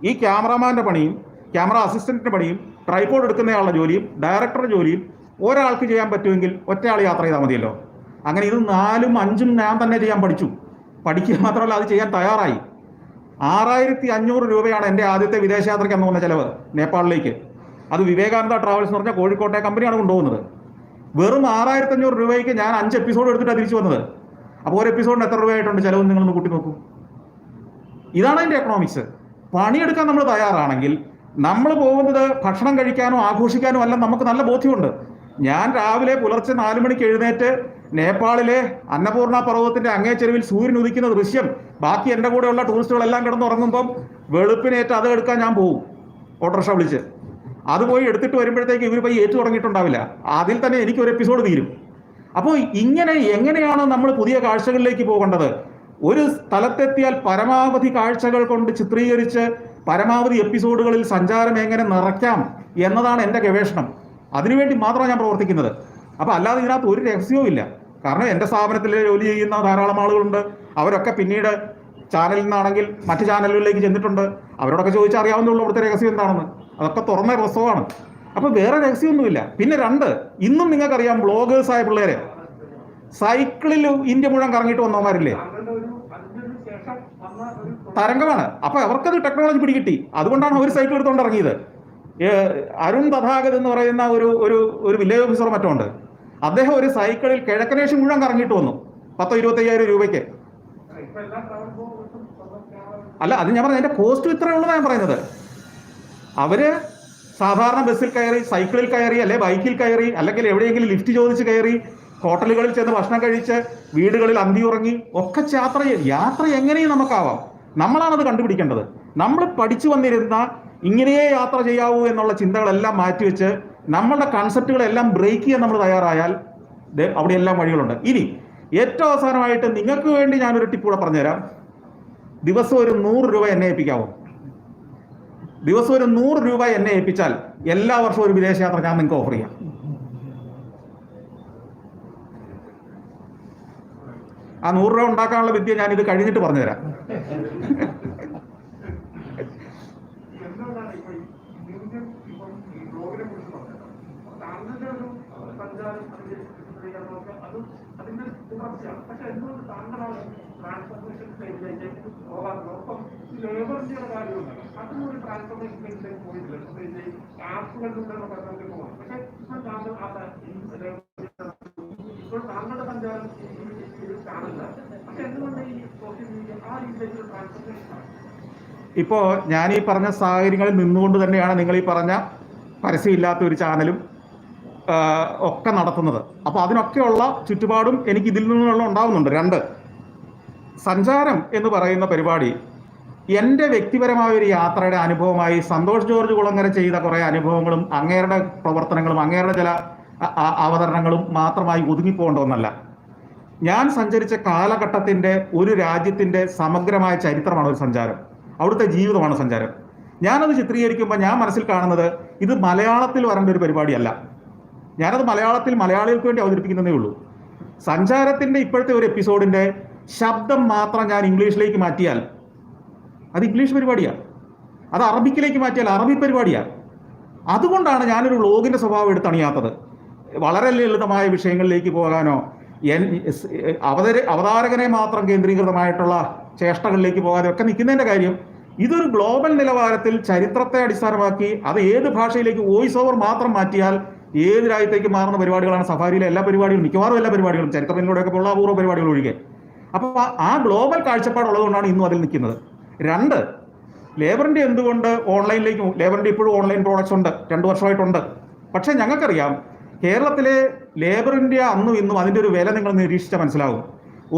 ഈ ക്യാമറാമാൻ്റെ പണിയും ക്യാമറ അസിസ്റ്റൻറ്റിൻ്റെ പണിയും ട്രൈപോഡ് എടുക്കുന്നയാളുടെ ജോലിയും ഡയറക്ടറുടെ ജോലിയും ഒരാൾക്ക് ചെയ്യാൻ പറ്റുമെങ്കിൽ ഒറ്റയാൾ യാത്ര ചെയ്താൽ മതിയല്ലോ. അങ്ങനെ ഇത് 4-5 ഞാൻ തന്നെ ചെയ്യാൻ പഠിച്ചു. പഠിക്കുക മാത്രമല്ല, അത് ചെയ്യാൻ തയ്യാറായി. 6500 രൂപയാണ് എൻ്റെ ആദ്യത്തെ വിദേശയാത്രയ്ക്ക് അന്ന് വന്ന ചിലവ് നേപ്പാളിലേക്ക്. അത് വിവേകാനന്ദ ട്രാവൽസ് എന്ന് പറഞ്ഞാൽ കോഴിക്കോട്ടെ കമ്പനിയാണ് കൊണ്ടുപോകുന്നത്. വെറും 6500 രൂപയ്ക്ക് ഞാൻ 5 എപ്പിസോഡ് എടുത്തിട്ടാണ് തിരിച്ചു വന്നത്. അപ്പോൾ ഒരു എപ്പിസോഡിന് എത്ര രൂപയായിട്ടുണ്ട് ചിലവ് നിങ്ങളൊന്ന് കൂട്ടി നോക്കൂ. ഇതാണ് അതിൻ്റെ എക്കണോമിക്സ്. പണിയെടുക്കാൻ നമ്മൾ തയ്യാറാണെങ്കിൽ നമ്മൾ പോകുന്നത് ഭക്ഷണം കഴിക്കാനോ ആഘോഷിക്കാനോ അല്ല, നമുക്ക് നല്ല ബോധ്യമുണ്ട്. ഞാൻ രാവിലെ പുലർച്ചെ 4 മണിക്ക് എഴുന്നേറ്റ് നേപ്പാളിലെ അന്നപൂർണ പർവ്വതത്തിൻ്റെ അങ്ങേ ചെരുവിൽ സൂര്യൻ ഉദിക്കുന്ന ദൃശ്യം ബാക്കി എൻ്റെ കൂടെയുള്ള ടൂറിസ്റ്റുകളെല്ലാം കിടന്നുറങ്ങുമ്പം വെളുപ്പിനേറ്റ് അത് എടുക്കാൻ ഞാൻ പോകും, ഓട്ടോറിക്ഷ വിളിച്ച്. അത് പോയി എടുത്തിട്ട് വരുമ്പോഴത്തേക്ക് ഇവർ പോയി ഏറ്റു തുടങ്ങിയിട്ടുണ്ടാവില്ല. അതിൽ തന്നെ എനിക്കൊരു എപ്പിസോഡ് തീരും. അപ്പോൾ ഇങ്ങനെ എങ്ങനെയാണ് നമ്മൾ പുതിയ കാഴ്ചകളിലേക്ക് പോകേണ്ടത്? ഒരു സ്ഥലത്തെത്തിയാൽ പരമാവധി കാഴ്ചകൾ കൊണ്ട് ചിത്രീകരിച്ച് പരമാവധി എപ്പിസോഡുകളിൽ സഞ്ചാരം എങ്ങനെ നിറയ്ക്കാം എന്നതാണ് എൻ്റെ ഗവേഷണം. അതിനുവേണ്ടി മാത്രമാണ് ഞാൻ പ്രവർത്തിക്കുന്നത്. അപ്പോൾ അല്ലാതെ ഇതിനകത്ത് ഒരു രഹസ്യവും ഇല്ല. കാരണം എൻ്റെ സ്ഥാപനത്തിൽ ജോലി ചെയ്യുന്ന ധാരാളം ആളുകളുണ്ട്. അവരൊക്കെ പിന്നീട് ചാനലിൽ നിന്നാണെങ്കിൽ മറ്റ് ചാനലുകളിലേക്ക് ചെന്നിട്ടുണ്ട്. അവരോടൊക്കെ ചോദിച്ചാൽ അറിയാവുന്നുള്ളൂ അവിടുത്തെ രഹസ്യം എന്താണെന്ന്. അതൊക്കെ തുറന്ന പ്രസവമാണ്. അപ്പൊ വേറെ രഹസ്യമൊന്നുമില്ല. പിന്നെ രണ്ട്, ഇന്നും നിങ്ങൾക്കറിയാം ബ്ലോഗേഴ്സായ പിള്ളേര് സൈക്കിളിൽ ഇന്ത്യ മുഴുവൻ കറങ്ങിയിട്ട് വന്നവന്മാരില്ലേ, തരംഗമാണ്. അപ്പൊ അവർക്കത് ടെക്നോളജി പിടികിട്ടി, അതുകൊണ്ടാണ് അവർ സൈക്കിൾ എടുത്തുകൊണ്ട് ഇറങ്ങിയത്. അരുൺ തഥാഗത് എന്ന് പറയുന്ന ഒരു ഒരു ഒരു വില്ലേജ് ഓഫീസർ മറ്റോ ഉണ്ട്, അദ്ദേഹം ഒരു സൈക്കിളിൽ കിഴക്കനേഷ്യ മുഴുവൻ കറങ്ങിയിട്ട് വന്നു 10-25,000 രൂപയ്ക്ക്. അല്ല, അത് ഞാൻ പറഞ്ഞ അതിന്റെ കോസ്റ്റ് ഇത്രയുള്ളതാണ് ഞാൻ പറയുന്നത്. അവര് സാധാരണ ബസ്സിൽ കയറി, സൈക്കിളിൽ കയറി, അല്ലെ ബൈക്കിൽ കയറി, അല്ലെങ്കിൽ എവിടെയെങ്കിലും ലിഫ്റ്റ് ചോദിച്ച് കയറി, ഹോട്ടലുകളിൽ ചെന്ന് ഭക്ഷണം കഴിച്ച്, വീടുകളിൽ അന്തി ഉറങ്ങി ഒക്കെ യാത്ര എങ്ങനെയും നമുക്കാവാം. നമ്മളാണത് കണ്ടുപിടിക്കേണ്ടത്. നമ്മൾ പഠിച്ചു വന്നിരുന്ന ഇങ്ങനെയേ യാത്ര ചെയ്യാവൂ എന്നുള്ള ചിന്തകളെല്ലാം മാറ്റിവെച്ച് നമ്മളുടെ കൺസെപ്റ്റുകളെല്ലാം ബ്രേക്ക് ചെയ്യാൻ നമ്മൾ തയ്യാറായാൽ അവിടെ എല്ലാം വഴികളുണ്ട്. ഇനി ഏറ്റവും അവസാനമായിട്ട് നിങ്ങൾക്ക് വേണ്ടി ഞാനൊരു ടിപ്പ് കൂടെ പറഞ്ഞുതരാം. ദിവസം ഒരു 100 രൂപ എന്നെ ഏൽപ്പിക്കാവോ? ദിവസം ഒരു 100 രൂപ എന്നെ ഏൽപ്പിച്ചാൽ എല്ലാ വർഷവും ഒരു വിദേശയാത്ര ഞാൻ നിങ്ങൾക്ക് ഓഫർ ചെയ്യാം. ആ 100 രൂപ ഉണ്ടാക്കാനുള്ള വിദ്യ ഞാൻ ഇത് കഴിഞ്ഞിട്ട് പറഞ്ഞുതരാം. ഇപ്പോ ഞാൻ ഈ പറഞ്ഞ സാഹചര്യങ്ങളിൽ നിന്നുകൊണ്ട് തന്നെയാണ് നിങ്ങൾ ഈ പറഞ്ഞ പരസ്യമില്ലാത്ത ഒരു ചാനലും ഒക്കെ നടത്തുന്നത്. അപ്പോൾ അതിനൊക്കെയുള്ള ചുറ്റുപാടും എനിക്ക് ഇതിൽ നിന്നുള്ള ഉണ്ടാവുന്നുണ്ട്. രണ്ട്, സഞ്ചാരം എന്ന് പറയുന്ന പരിപാടി എൻ്റെ വ്യക്തിപരമായ ഒരു യാത്രയുടെ അനുഭവമായി സന്തോഷ് ജോർജ് കുളങ്ങര ചെയ്ത കുറേ അനുഭവങ്ങളും അങ്ങേരുടെ പ്രവർത്തനങ്ങളും അങ്ങേരുടെ ചില അവതരണങ്ങളും മാത്രമായി ഒതുങ്ങിപ്പോകേണ്ട ഒന്നല്ല. ഞാൻ സഞ്ചരിച്ച കാലഘട്ടത്തിൻ്റെ ഒരു രാജ്യത്തിൻ്റെ സമഗ്രമായ ചരിത്രമാണ് ഒരു സഞ്ചാരം, അവിടുത്തെ ജീവിതമാണ് സഞ്ചാരം. ഞാനത് ചിത്രീകരിക്കുമ്പോൾ ഞാൻ മനസ്സിൽ കാണുന്നത് ഇത് മലയാളത്തിൽ വരേണ്ട ഒരു പരിപാടിയല്ല. ഞാനത് മലയാളികൾക്ക് വേണ്ടി അവതരിപ്പിക്കുന്നതേ ഉള്ളൂ. സഞ്ചാരത്തിൻ്റെ ഇപ്പോഴത്തെ ഒരു എപ്പിസോഡിൻ്റെ ശബ്ദം മാത്രം ഞാൻ ഇംഗ്ലീഷിലേക്ക് മാറ്റിയാൽ അത് ഇംഗ്ലീഷ് പരിപാടിയാണ്, അത് അറബിക്കിലേക്ക് മാറ്റിയാൽ അറബി പരിപാടിയാണ്. അതുകൊണ്ടാണ് ഞാനൊരു വ്ളോഗിൻ്റെ സ്വഭാവം എടുത്തണിയാത്തത്. വളരെ ലളിതമായ വിഷയങ്ങളിലേക്ക് പോകാനോ അവതാരകനെ മാത്രം കേന്ദ്രീകൃതമായിട്ടുള്ള ചേഷ്ടകളിലേക്ക് പോകാതെ ഒക്കെ നിൽക്കുന്നതിൻ്റെ കാര്യം, ഇതൊരു ഗ്ലോബൽ നിലവാരത്തിൽ ചരിത്രത്തെ അടിസ്ഥാനമാക്കി അത് ഏത് ഭാഷയിലേക്ക് വോയിസ് ഓവർ മാത്രം മാറ്റിയാൽ ഏത് രാജ്യത്തേക്ക് മാറുന്ന പരിപാടികളാണ് സഫാരിയിലെ എല്ലാ പരിപാടികളും, മിക്കവാറും എല്ലാ പരിപാടികളും, ചരിത്രത്തിലൂടെയൊക്കെ ഉള്ള അപൂർവ പരിപാടികൾ ഒഴികെ. അപ്പോൾ ആ ഗ്ലോബൽ കാഴ്ചപ്പാടുള്ളതുകൊണ്ടാണ് ഇന്നും അതിൽ നിൽക്കുന്നത്. രണ്ട്, ലേബർ ഇന്ത്യ എന്തുകൊണ്ട് ഓൺലൈനിലേക്ക്, ലേബർ ഇന്ത്യ ഇപ്പോഴും ഓൺലൈൻ പ്രോഡക്ട്സ് ഉണ്ട്, 2 വർഷമായിട്ടുണ്ട്. പക്ഷേ ഞങ്ങൾക്കറിയാം കേരളത്തിലെ ലേബർ ഇന്ത്യ അന്നും ഇന്നും അതിൻ്റെ ഒരു വില നിങ്ങൾ നിരീക്ഷിച്ചാൽ മനസ്സിലാവും.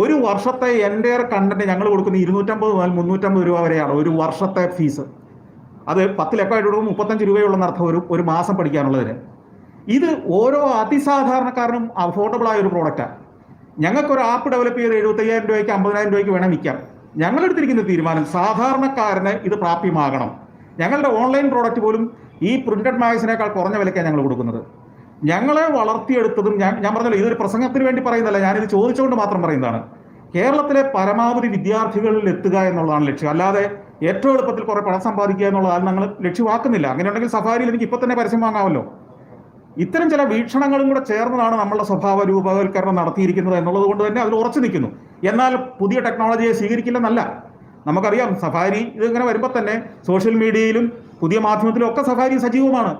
ഒരു വർഷത്തെ എൻ്റെയർ കണ്ടന്റ് ഞങ്ങൾ കൊടുക്കുന്ന 250 മുതൽ 350 രൂപ വരെയാണ് ഒരു വർഷത്തെ ഫീസ്. അത് 10 ലക്ഷമായിട്ട് കൊടുക്കും, 35 രൂപയുള്ള അർത്ഥം ഒരു മാസം പഠിക്കാനുള്ളതിന്. ഇത് ഓരോ അതിസാധാരണക്കാരനും അഫോർഡബിൾ ആയ ഒരു പ്രോഡക്റ്റാണ്. ഞങ്ങൾക്കൊരു ആപ്പ് ഡെവലപ്പ് ചെയ്ത് 75,000 രൂപയ്ക്ക് 50,000 രൂപയ്ക്ക് വേണം വിൽക്കാം. ഞങ്ങളെടുത്തിരിക്കുന്ന തീരുമാനം സാധാരണക്കാരന് ഇത് പ്രാപ്യമാകണം. ഞങ്ങളുടെ ഓൺലൈൻ പ്രോഡക്റ്റ് പോലും ഈ പ്രിന്റഡ് മാഗസിനേക്കാൾ കുറഞ്ഞ വിലയ്ക്കാണ് ഞങ്ങൾ കൊടുക്കുന്നത്. ഞങ്ങളെ വളർത്തിയെടുത്തതും ഞാൻ പറഞ്ഞല്ലോ, ഇതൊരു പ്രസംഗത്തിന് വേണ്ടി പറയുന്നതല്ല, ഞാനിത് ചോദിച്ചുകൊണ്ട് മാത്രം പറയുന്നതാണ്. കേരളത്തിലെ പരമാവധി വിദ്യാർത്ഥികളിൽ എത്തുക എന്നുള്ളതാണ് ലക്ഷ്യം. അല്ലാതെ ഏറ്റവും എളുപ്പത്തിൽ കുറെ പണം സമ്പാദിക്കുക എന്നുള്ളതാണ് ഞങ്ങൾ ലക്ഷ്യമാക്കുന്നില്ല. അങ്ങനെയുണ്ടെങ്കിൽ സഫാരിയിൽ എനിക്ക് ഇപ്പം തന്നെ പരസ്യം വാങ്ങാമല്ലോ. ഇത്തരം ചില വീക്ഷണങ്ങളും കൂടെ ചേർന്നതാണ് നമ്മളുടെ സ്വഭാവ രൂപവൽക്കരണം നടത്തിയിരിക്കുന്നത് എന്നുള്ളത് കൊണ്ട് തന്നെ അതിൽ ഉറച്ചു നിൽക്കുന്നു. എന്നാൽ പുതിയ ടെക്നോളജിയെ സ്വീകരിക്കില്ലെന്നല്ല. നമുക്കറിയാം സഫാരി ഇതിങ്ങനെ വരുമ്പോൾ തന്നെ സോഷ്യൽ മീഡിയയിലും പുതിയ മാധ്യമത്തിലും ഒക്കെ സഫാരി സജീവമാണ്.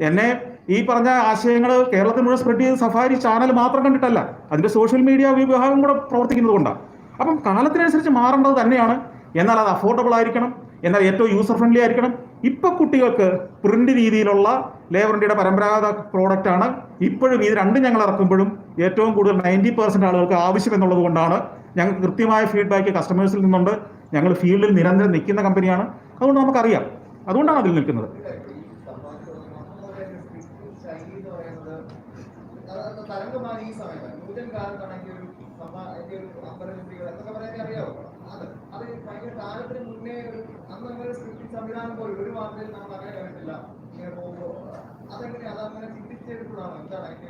എന്നെ ഈ പറഞ്ഞ ആശയങ്ങൾ കേരളത്തിൽ മുഴുവൻ സ്പ്രെഡ് ചെയ്ത് സഫാരി ചാനൽ മാത്രം കണ്ടിട്ടല്ല, അതിൻ്റെ സോഷ്യൽ മീഡിയ വിഭാഗം കൂടെ പ്രവർത്തിക്കുന്നത് കൊണ്ടാണ്. അപ്പം കാലത്തിനനുസരിച്ച് മാറേണ്ടത് തന്നെയാണ്. എന്നാൽ അത് അഫോർഡബിൾ ആയിരിക്കണം, എന്നാൽ ഏറ്റവും യൂസർ ഫ്രണ്ട്ലി ആയിരിക്കണം. ഇപ്പം കുട്ടികൾക്ക് പ്രിന്റ് രീതിയിലുള്ള ലേബർ ഇന്ത്യയുടെ പരമ്പരാഗത പ്രോഡക്റ്റാണ് ഇപ്പോഴും ഇത് രണ്ടും ഞങ്ങൾ ഇറക്കുമ്പോഴും ഏറ്റവും കൂടുതൽ 90% ആളുകൾക്ക് ആവശ്യം എന്നുള്ളത് കൊണ്ടാണ്. ഞങ്ങൾക്ക് കൃത്യമായ ഫീഡ്ബാക്ക് കസ്റ്റമേഴ്സിൽ നിന്നുണ്ട്. ഞങ്ങൾ ഫീൽഡിൽ നിരന്തരം നിൽക്കുന്ന കമ്പനിയാണ്, അതുകൊണ്ട് നമുക്കറിയാം, അതുകൊണ്ടാണ് അതിൽ നിൽക്കുന്നത്.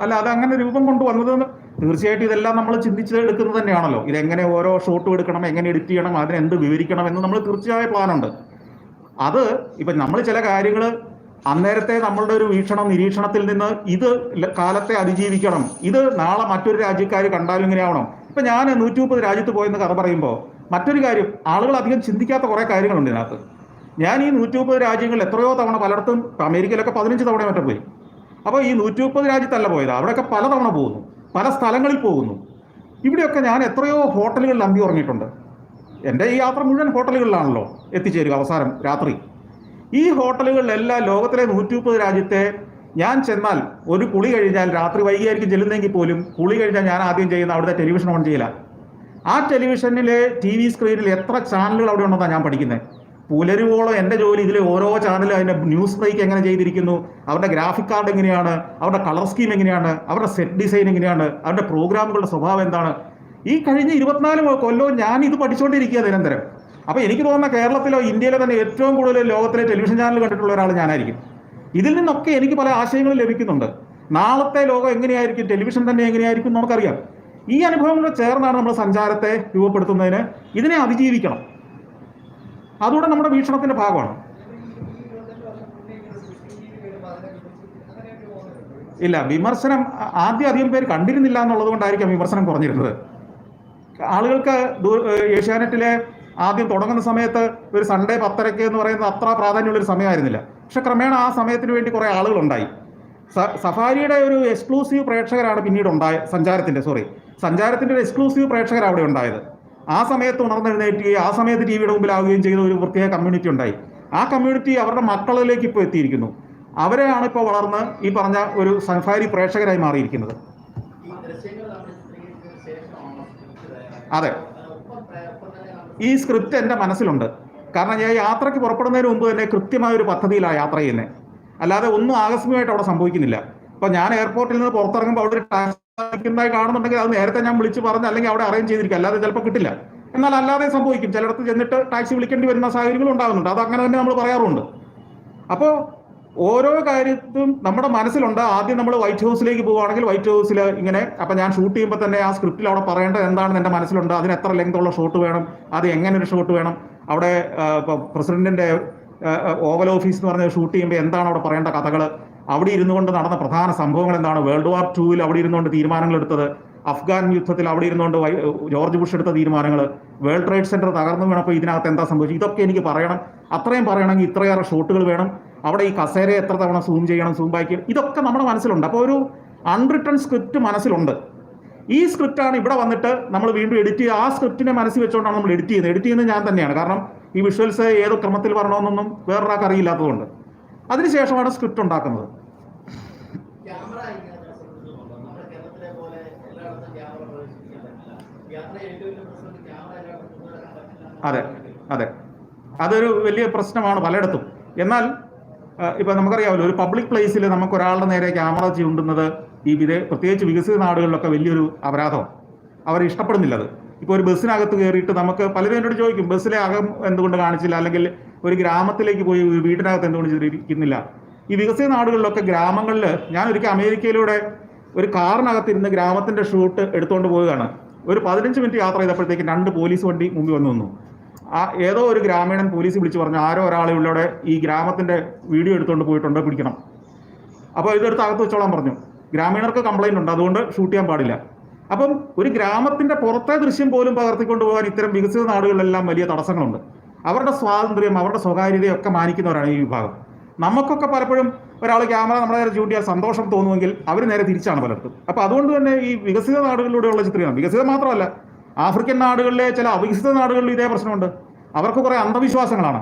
അല്ല, അതങ്ങനെ രൂപം കൊണ്ടുവന്നത് തീർച്ചയായിട്ടും ഇതെല്ലാം നമ്മൾ ചിന്തിച്ചെടുക്കുന്നത് തന്നെയാണല്ലോ. ഇതെങ്ങനെ ഓരോ ഷോട്ടും എടുക്കണം, എങ്ങനെ എഡിറ്റ് ചെയ്യണം, അതിനെന്ത് വിവരിക്കണം എന്ന് നമ്മൾ തീർച്ചയായ പ്ലാനുണ്ട്. അത് ഇപ്പം നമ്മൾ ചില കാര്യങ്ങൾ അന്നേരത്തെ നമ്മളുടെ ഒരു നിരീക്ഷണത്തിൽ നിന്ന് ഇത് കാലത്തെ അതിജീവിക്കണം, ഇത് നാളെ മറ്റൊരു രാജ്യക്കാർ കണ്ടാലും ഇങ്ങനെ ആവണം. ഇപ്പം ഞാൻ 130 രാജ്യത്ത് പോയെന്ന് കഥ പറയുമ്പോൾ മറ്റൊരു കാര്യം, ആളുകൾ അധികം ചിന്തിക്കാത്ത കുറേ കാര്യങ്ങളുണ്ട് ഇതിനകത്ത്. ഞാൻ ഈ 130 രാജ്യങ്ങളിൽ എത്രയോ തവണ പലയിടത്തും, അമേരിക്കയിലൊക്കെ 15 തവണ മറ്റേ പോയി. അപ്പോൾ ഈ 130 രാജ്യത്തല്ല പോയത്, അവിടെയൊക്കെ പലതവണ പോകുന്നു, പല സ്ഥലങ്ങളിൽ പോകുന്നു. ഇവിടെയൊക്കെ ഞാൻ എത്രയോ ഹോട്ടലുകളിൽ അന്തി ഉറങ്ങിയിട്ടുണ്ട്. എൻ്റെ ഈ യാത്ര മുഴുവൻ ഹോട്ടലുകളിലാണല്ലോ എത്തിച്ചേരുക അവസാനം രാത്രി. ഈ ഹോട്ടലുകളിലെല്ലാം ലോകത്തിലെ 130 രാജ്യത്തെ ഞാൻ ചെന്നാൽ ഒരു കുളി കഴിഞ്ഞാൽ, രാത്രി വൈകിയായിരിക്കും ചെല്ലുന്നെങ്കിൽ പോലും കുളി കഴിഞ്ഞാൽ ഞാൻ ആദ്യം ചെയ്യുന്ന അവിടുത്തെ ടെലിവിഷൻ ഓൺ ചെയ്യില്ല. ആ ടെലിവിഷനിലെ TV സ്ക്രീനിൽ എത്ര ചാനലുകൾ അവിടെ ഉണ്ടെന്നാണ് ഞാൻ പഠിക്കുന്നത്. പുലരുവോളം എൻ്റെ ജോലി ഇതിലെ ഓരോ ചാനലും അതിൻ്റെ ന്യൂസ് ബ്രേക്ക് എങ്ങനെ ചെയ്തിരിക്കുന്നു, അവരുടെ ഗ്രാഫിക് കാർഡ് എങ്ങനെയാണ്, അവരുടെ കളർ സ്കീം എങ്ങനെയാണ്, അവരുടെ സെറ്റ് ഡിസൈൻ എങ്ങനെയാണ്, അവരുടെ പ്രോഗ്രാമുകളുടെ സ്വഭാവം എന്താണ്. ഈ കഴിഞ്ഞ 24 കൊല്ലവും ഞാൻ ഇത് പഠിച്ചുകൊണ്ടിരിക്കുക നിരന്തരം. അപ്പോൾ എനിക്ക് തോന്നുന്ന കേരളത്തിലോ ഇന്ത്യയിലോ തന്നെ ഏറ്റവും കൂടുതൽ ലോകത്തിലെ ടെലിവിഷൻ ചാനൽ കണ്ടിട്ടുള്ള ഒരാൾ ഞാനായിരിക്കും. ഇതിൽ നിന്നൊക്കെ എനിക്ക് പല ആശയങ്ങളും ലഭിക്കുന്നുണ്ട്. നാളത്തെ ലോകം എങ്ങനെയായിരിക്കും, ടെലിവിഷൻ തന്നെ എങ്ങനെയായിരിക്കും നമുക്കറിയാം. ഈ അനുഭവങ്ങൾ ചേർന്നാണ് നമ്മൾ സഞ്ചാരത്തെ രൂപപ്പെടുത്തുന്നതിന്. ഇതിനെ അതിജീവിക്കണം, അതുകൂടെ നമ്മുടെ വീക്ഷണത്തിന്റെ ഭാഗമാണ്. ഇല്ല, വിമർശനം ആദ്യം അധികം പേര് കണ്ടിരുന്നില്ല എന്നുള്ളത് കൊണ്ടായിരിക്കാം വിമർശനം കുറഞ്ഞിരുന്നത്. ആളുകൾക്ക് ഏഷ്യാനെറ്റിലെ ആദ്യം തുടങ്ങുന്ന സമയത്ത് ഒരു സൺഡേ 10:30 എന്ന് പറയുന്നത് അത്ര പ്രാധാന്യമുള്ളൊരു സമയമായിരുന്നില്ല. പക്ഷെ ക്രമേണ ആ സമയത്തിന് വേണ്ടി കുറേ ആളുകളുണ്ടായി. സഫാരിയുടെ ഒരു എക്സ്ക്ലൂസീവ് പ്രേക്ഷകരാണ് പിന്നീട് സഞ്ചാരത്തിൻ്റെ ഒരു എക്സ്ക്ലൂസീവ് പ്രേക്ഷകർ അവിടെ ഉണ്ടായത്. ആ സമയത്ത് ഉണർന്നെഴുന്നേറ്റുകയും ആ സമയത്ത് ടിവിയുടെ മുമ്പിലാവുകയും ചെയ്ത ഒരു പ്രത്യേക കമ്മ്യൂണിറ്റി ഉണ്ടായി. ആ കമ്മ്യൂണിറ്റി അവരുടെ മക്കളിലേക്ക് ഇപ്പോൾ എത്തിയിരിക്കുന്നു. അവരെയാണ് ഇപ്പോൾ വളർന്ന് ഈ പറഞ്ഞ ഒരു സഫാരി പ്രേക്ഷകരായി മാറിയിരിക്കുന്നത്. അതെ, ഈ സ്ക്രിപ്റ്റ് എൻ്റെ മനസ്സിലുണ്ട്. കാരണം ഞാൻ യാത്രയ്ക്ക് പുറപ്പെടുന്നതിന് മുമ്പ് തന്നെ കൃത്യമായ ഒരു പദ്ധതിയിലാണ് യാത്ര ചെയ്യുന്നത്. അല്ലാതെ ഒന്നും ആകസ്മികമായിട്ട് അവിടെ സംഭവിക്കുന്നില്ല. ഇപ്പം ഞാൻ എയർപോർട്ടിൽ നിന്ന് പുറത്തിറങ്ങുമ്പോൾ അവിടെ ഒരു ടാക്സി കാണുന്നുണ്ടെങ്കിൽ അത് നേരത്തെ ഞാൻ വിളിച്ച് പറഞ്ഞ് അല്ലെങ്കിൽ അവിടെ അറേഞ്ച് ചെയ്തിരിക്കും, അല്ലാതെ ചിലപ്പോൾ കിട്ടില്ല. എന്നാൽ അല്ലാതെ സംഭവിക്കും, ചിലയിടത്ത് ചെന്നിട്ട് ടാക്സി വിളിക്കേണ്ടി വരുന്ന സാഹചര്യങ്ങൾ ഉണ്ടാകുന്നുണ്ട്. അത് അങ്ങനെ തന്നെ നമ്മൾ പറയാറുണ്ട്. അപ്പോൾ ഓരോ കാര്യത്തും നമ്മുടെ മനസ്സിലുണ്ട്. ആദ്യം നമ്മൾ വൈറ്റ് ഹൗസിലേക്ക് പോവുകയാണെങ്കിൽ വൈറ്റ് ഹൗസിൽ ഇങ്ങനെ, അപ്പം ഞാൻ ഷൂട്ട് ചെയ്യുമ്പോൾ തന്നെ ആ സ്ക്രിപ്റ്റിൽ അവിടെ പറയേണ്ടത് എന്താണെന്ന് എൻ്റെ മനസ്സിലുണ്ട്. അതിന് എത്ര ലെങ്തുള്ള ഷോട്ട് വേണം, അത് എങ്ങനെ ഒരു ഷോട്ട് വേണം, അവിടെ ഇപ്പോൾ പ്രസിഡന്റിൻ്റെ ഓവൽ ഓഫീസ് എന്ന് പറഞ്ഞ് ഷൂട്ട് ചെയ്യുമ്പോൾ എന്താണ് അവിടെ പറയേണ്ട കഥകൾ, അവിടെ ഇരുന്നു കൊണ്ട് നടന്ന പ്രധാന സംഭവങ്ങൾ എന്താണ്, വേൾഡ് വാർ 2 അവിടെ ഇരുന്നുകൊണ്ട് തീരുമാനങ്ങൾ എടുത്തത്, അഫ്ഗാൻ യുദ്ധത്തിൽ അവിടെ ഇരുന്നുകൊണ്ട് ജോർജ് ബുഷ് എടുത്ത തീരുമാനങ്ങൾ, വേൾഡ് ട്രേഡ് സെന്റർ തകർന്നു വീണപ്പോൾ ഇതിനകത്ത് എന്താ സംഭവിച്ചു, ഇതൊക്കെ എനിക്ക് പറയണം. അത്രയും പറയണമെങ്കിൽ ഇത്രയേറെ ഷോട്ടുകൾ വേണം. അവിടെ ഈ കസേരയെ എത്ര തവണ സൂം ചെയ്യണം, സൂം ബാക്ക് ചെയ്യണം, ഇതൊക്കെ നമ്മുടെ മനസ്സിലുണ്ട്. അപ്പോൾ ഒരു അൺറിട്ടൺ സ്ക്രിപ്റ്റ് മനസ്സിലുണ്ട്. ഈ സ്ക്രിപ്റ്റാണ് ഇവിടെ വന്നിട്ട് നമ്മൾ വീണ്ടും എഡിറ്റ് ചെയ്യുക. ആ സ്ക്രിപ്റ്റിനെ മനസ്സിൽ വെച്ചുകൊണ്ടാണ് നമ്മൾ എഡിറ്റ് ചെയ്യുന്നത് ഞാൻ തന്നെയാണ്. കാരണം ഈ വിഷ്വൽസ് ഏത് ക്രമത്തിൽ വരണമെന്നൊന്നും വേറൊരാൾക്ക് അറിയില്ലാത്തതുകൊണ്ട്. അതിനുശേഷമാണ് സ്ക്രിപ്റ്റ് ഉണ്ടാക്കുന്നത്. അതെ അതെ, അതൊരു വലിയ പ്രശ്നമാണ് പലയിടത്തും. എന്നാൽ ഇപ്പം നമുക്കറിയാമല്ലോ, ഒരു പബ്ലിക് പ്ലേസിൽ നമുക്ക് ഒരാളുടെ നേരെ ക്യാമറ ചൂണ്ടുന്നത് ഈ പ്രത്യേകിച്ച് വികസിത നാടുകളിലൊക്കെ വലിയൊരു അപരാധമാണ്. അവർ ഇഷ്ടപ്പെടുന്നില്ല അത്. ഇപ്പോൾ ഒരു ബസ്സിനകത്ത് കയറിയിട്ട് നമുക്ക് പലരും എന്നോട് ചോദിക്കും, ബസ്സിലെ അകം എന്തുകൊണ്ട് കാണിച്ചില്ല, അല്ലെങ്കിൽ ഒരു ഗ്രാമത്തിലേക്ക് പോയി വീടിനകത്ത് എന്തുകൊണ്ട് ചെയ്തിരിക്കുന്നില്ല. ഈ വികസിത നാടുകളിലൊക്കെ ഗ്രാമങ്ങളിൽ, ഞാൻ ഒരിക്കൽ അമേരിക്കയിലൂടെ ഒരു കാറിനകത്തിരുന്ന് ഗ്രാമത്തിൻ്റെ ഷൂട്ട് എടുത്തുകൊണ്ട് പോവുകയാണ്. ഒരു 15 മിനിറ്റ് യാത്ര ചെയ്തപ്പോഴത്തേക്കും 2 പോലീസ് വണ്ടി മുമ്പിൽ വന്നു. ഏതോ ഒരു ഗ്രാമീണൻ പോലീസ് വിളിച്ച് പറഞ്ഞു, ആരോ ഒരാളെ ഉള്ളവിടെ ഈ ഗ്രാമത്തിൻ്റെ വീഡിയോ എടുത്തുകൊണ്ട് പോയിട്ടുണ്ട്, പിടിക്കണം. അപ്പോൾ ഇതെടുത്ത് അകത്ത് വെച്ചോളാൻ പറഞ്ഞു. ഗ്രാമീണർക്ക് കംപ്ലൈൻ്റ് ഉണ്ട്, അതുകൊണ്ട് ഷൂട്ട് ചെയ്യാൻ പാടില്ല. അപ്പം ഒരു ഗ്രാമത്തിൻ്റെ പുറത്തെ ദൃശ്യം പോലും പകർത്തിക്കൊണ്ട് പോകാൻ ഇത്തരം വികസിത നാടുകളിലെല്ലാം വലിയ തടസ്സങ്ങളുണ്ട്. അവരുടെ സ്വാതന്ത്ര്യം, അവരുടെ സ്വകാര്യതയൊക്കെ മാനിക്കുന്നവരാണ് ഈ വിഭാഗം. നമുക്കൊക്കെ പലപ്പോഴും ഒരാൾ ക്യാമറ നമ്മുടെ നേരെ ചൂണ്ടിയാൽ സന്തോഷം തോന്നുമെങ്കിൽ അവർ നേരെ തിരിച്ചാണ് പലർക്കും. അപ്പോൾ അതുകൊണ്ട് തന്നെ ഈ വികസിത നാടുകളിലൂടെയുള്ള ചിത്രീകരണം, വികസിതം മാത്രമല്ല, ആഫ്രിക്കൻ നാടുകളിലെ ചില അവികസിത നാടുകളിൽ ഇതേ പ്രശ്നമുണ്ട്. അവർക്ക് കുറേ അന്ധവിശ്വാസങ്ങളാണ്.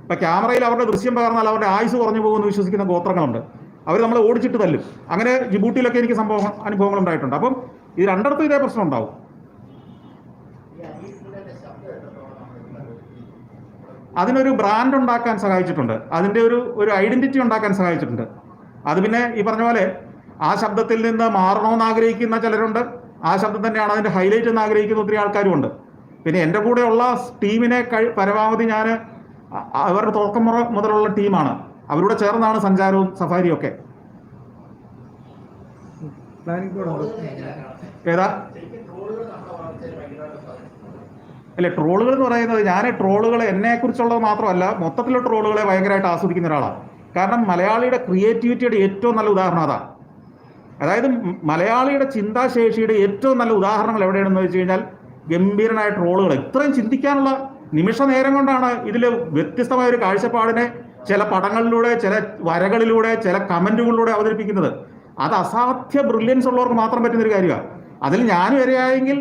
ഇപ്പം ക്യാമറയിൽ അവരുടെ ദൃശ്യം പകർന്നാൽ അവരുടെ ആയുസ് കുറഞ്ഞു പോകുമെന്ന് വിശ്വസിക്കുന്ന ഗോത്രങ്ങളുണ്ട്. അവർ നമ്മളെ ഓടിച്ചിട്ട് തല്ലും. അങ്ങനെ ജിബൂട്ടിയിലൊക്കെ എനിക്ക് അനുഭവങ്ങൾ ഉണ്ടായിട്ടുണ്ട്. അപ്പം ഇത് രണ്ടിടത്തും ഇതേ പ്രശ്നം ഉണ്ടാവും. അതിനൊരു ബ്രാൻഡ് ഉണ്ടാക്കാൻ സഹായിച്ചിട്ടുണ്ട്, അതിൻ്റെ ഒരു ഐഡന്റിറ്റി ഉണ്ടാക്കാൻ സഹായിച്ചിട്ടുണ്ട്. അത് പിന്നെ ഈ പറഞ്ഞ പോലെ ആ ശബ്ദത്തിൽ നിന്ന് മാറണമെന്ന് ആഗ്രഹിക്കുന്ന ചിലരുണ്ട്, ആ ശബ്ദം തന്നെയാണ് അതിൻ്റെ ഹൈലൈറ്റ് എന്ന് ആഗ്രഹിക്കുന്ന ഒത്തിരി ആൾക്കാരും ഉണ്ട്. പിന്നെ എൻ്റെ കൂടെയുള്ള ടീമിനെ പരമാവധി ഞാൻ അവരുടെ തുടക്കം മുതലുള്ള ടീമാണ്, അവരോട് ചേർന്നാണ് സഞ്ചാരവും സഫാരിയും ഒക്കെ. ഏതാ അല്ലെ ട്രോളുകൾ എന്ന് പറയുന്നത്, ഞാൻ ട്രോളുകൾ എന്നെക്കുറിച്ചുള്ളത് മാത്രമല്ല മൊത്തത്തിലുള്ള ട്രോളുകളെ ഭയങ്കരമായിട്ട് ആസ്വദിക്കുന്ന ഒരാളാണ്. കാരണം മലയാളിയുടെ ക്രിയേറ്റിവിറ്റിയുടെ ഏറ്റവും നല്ല ഉദാഹരണം അതാ. അതായത് മലയാളിയുടെ ചിന്താശേഷിയുടെ ഏറ്റവും നല്ല ഉദാഹരണങ്ങൾ എവിടെയാണെന്ന് വെച്ച് കഴിഞ്ഞാൽ ഗംഭീരനായ ട്രോളുകൾ. ഇത്രയും ചിന്തിക്കാനുള്ള നിമിഷ നേരം കൊണ്ടാണ് ഇതിൽ വ്യത്യസ്തമായ ഒരു കാഴ്ചപ്പാടിനെ ചില പടങ്ങളിലൂടെ, ചില വരകളിലൂടെ, ചില കമന്റുകളിലൂടെ അവതരിപ്പിക്കുന്നത്. അത് അസാധ്യ ബ്രില്യൻസ് ഉള്ളവർക്ക് മാത്രം പറ്റുന്നൊരു കാര്യമാണ്. അതിൽ ഞാൻ വരെയായെങ്കിൽ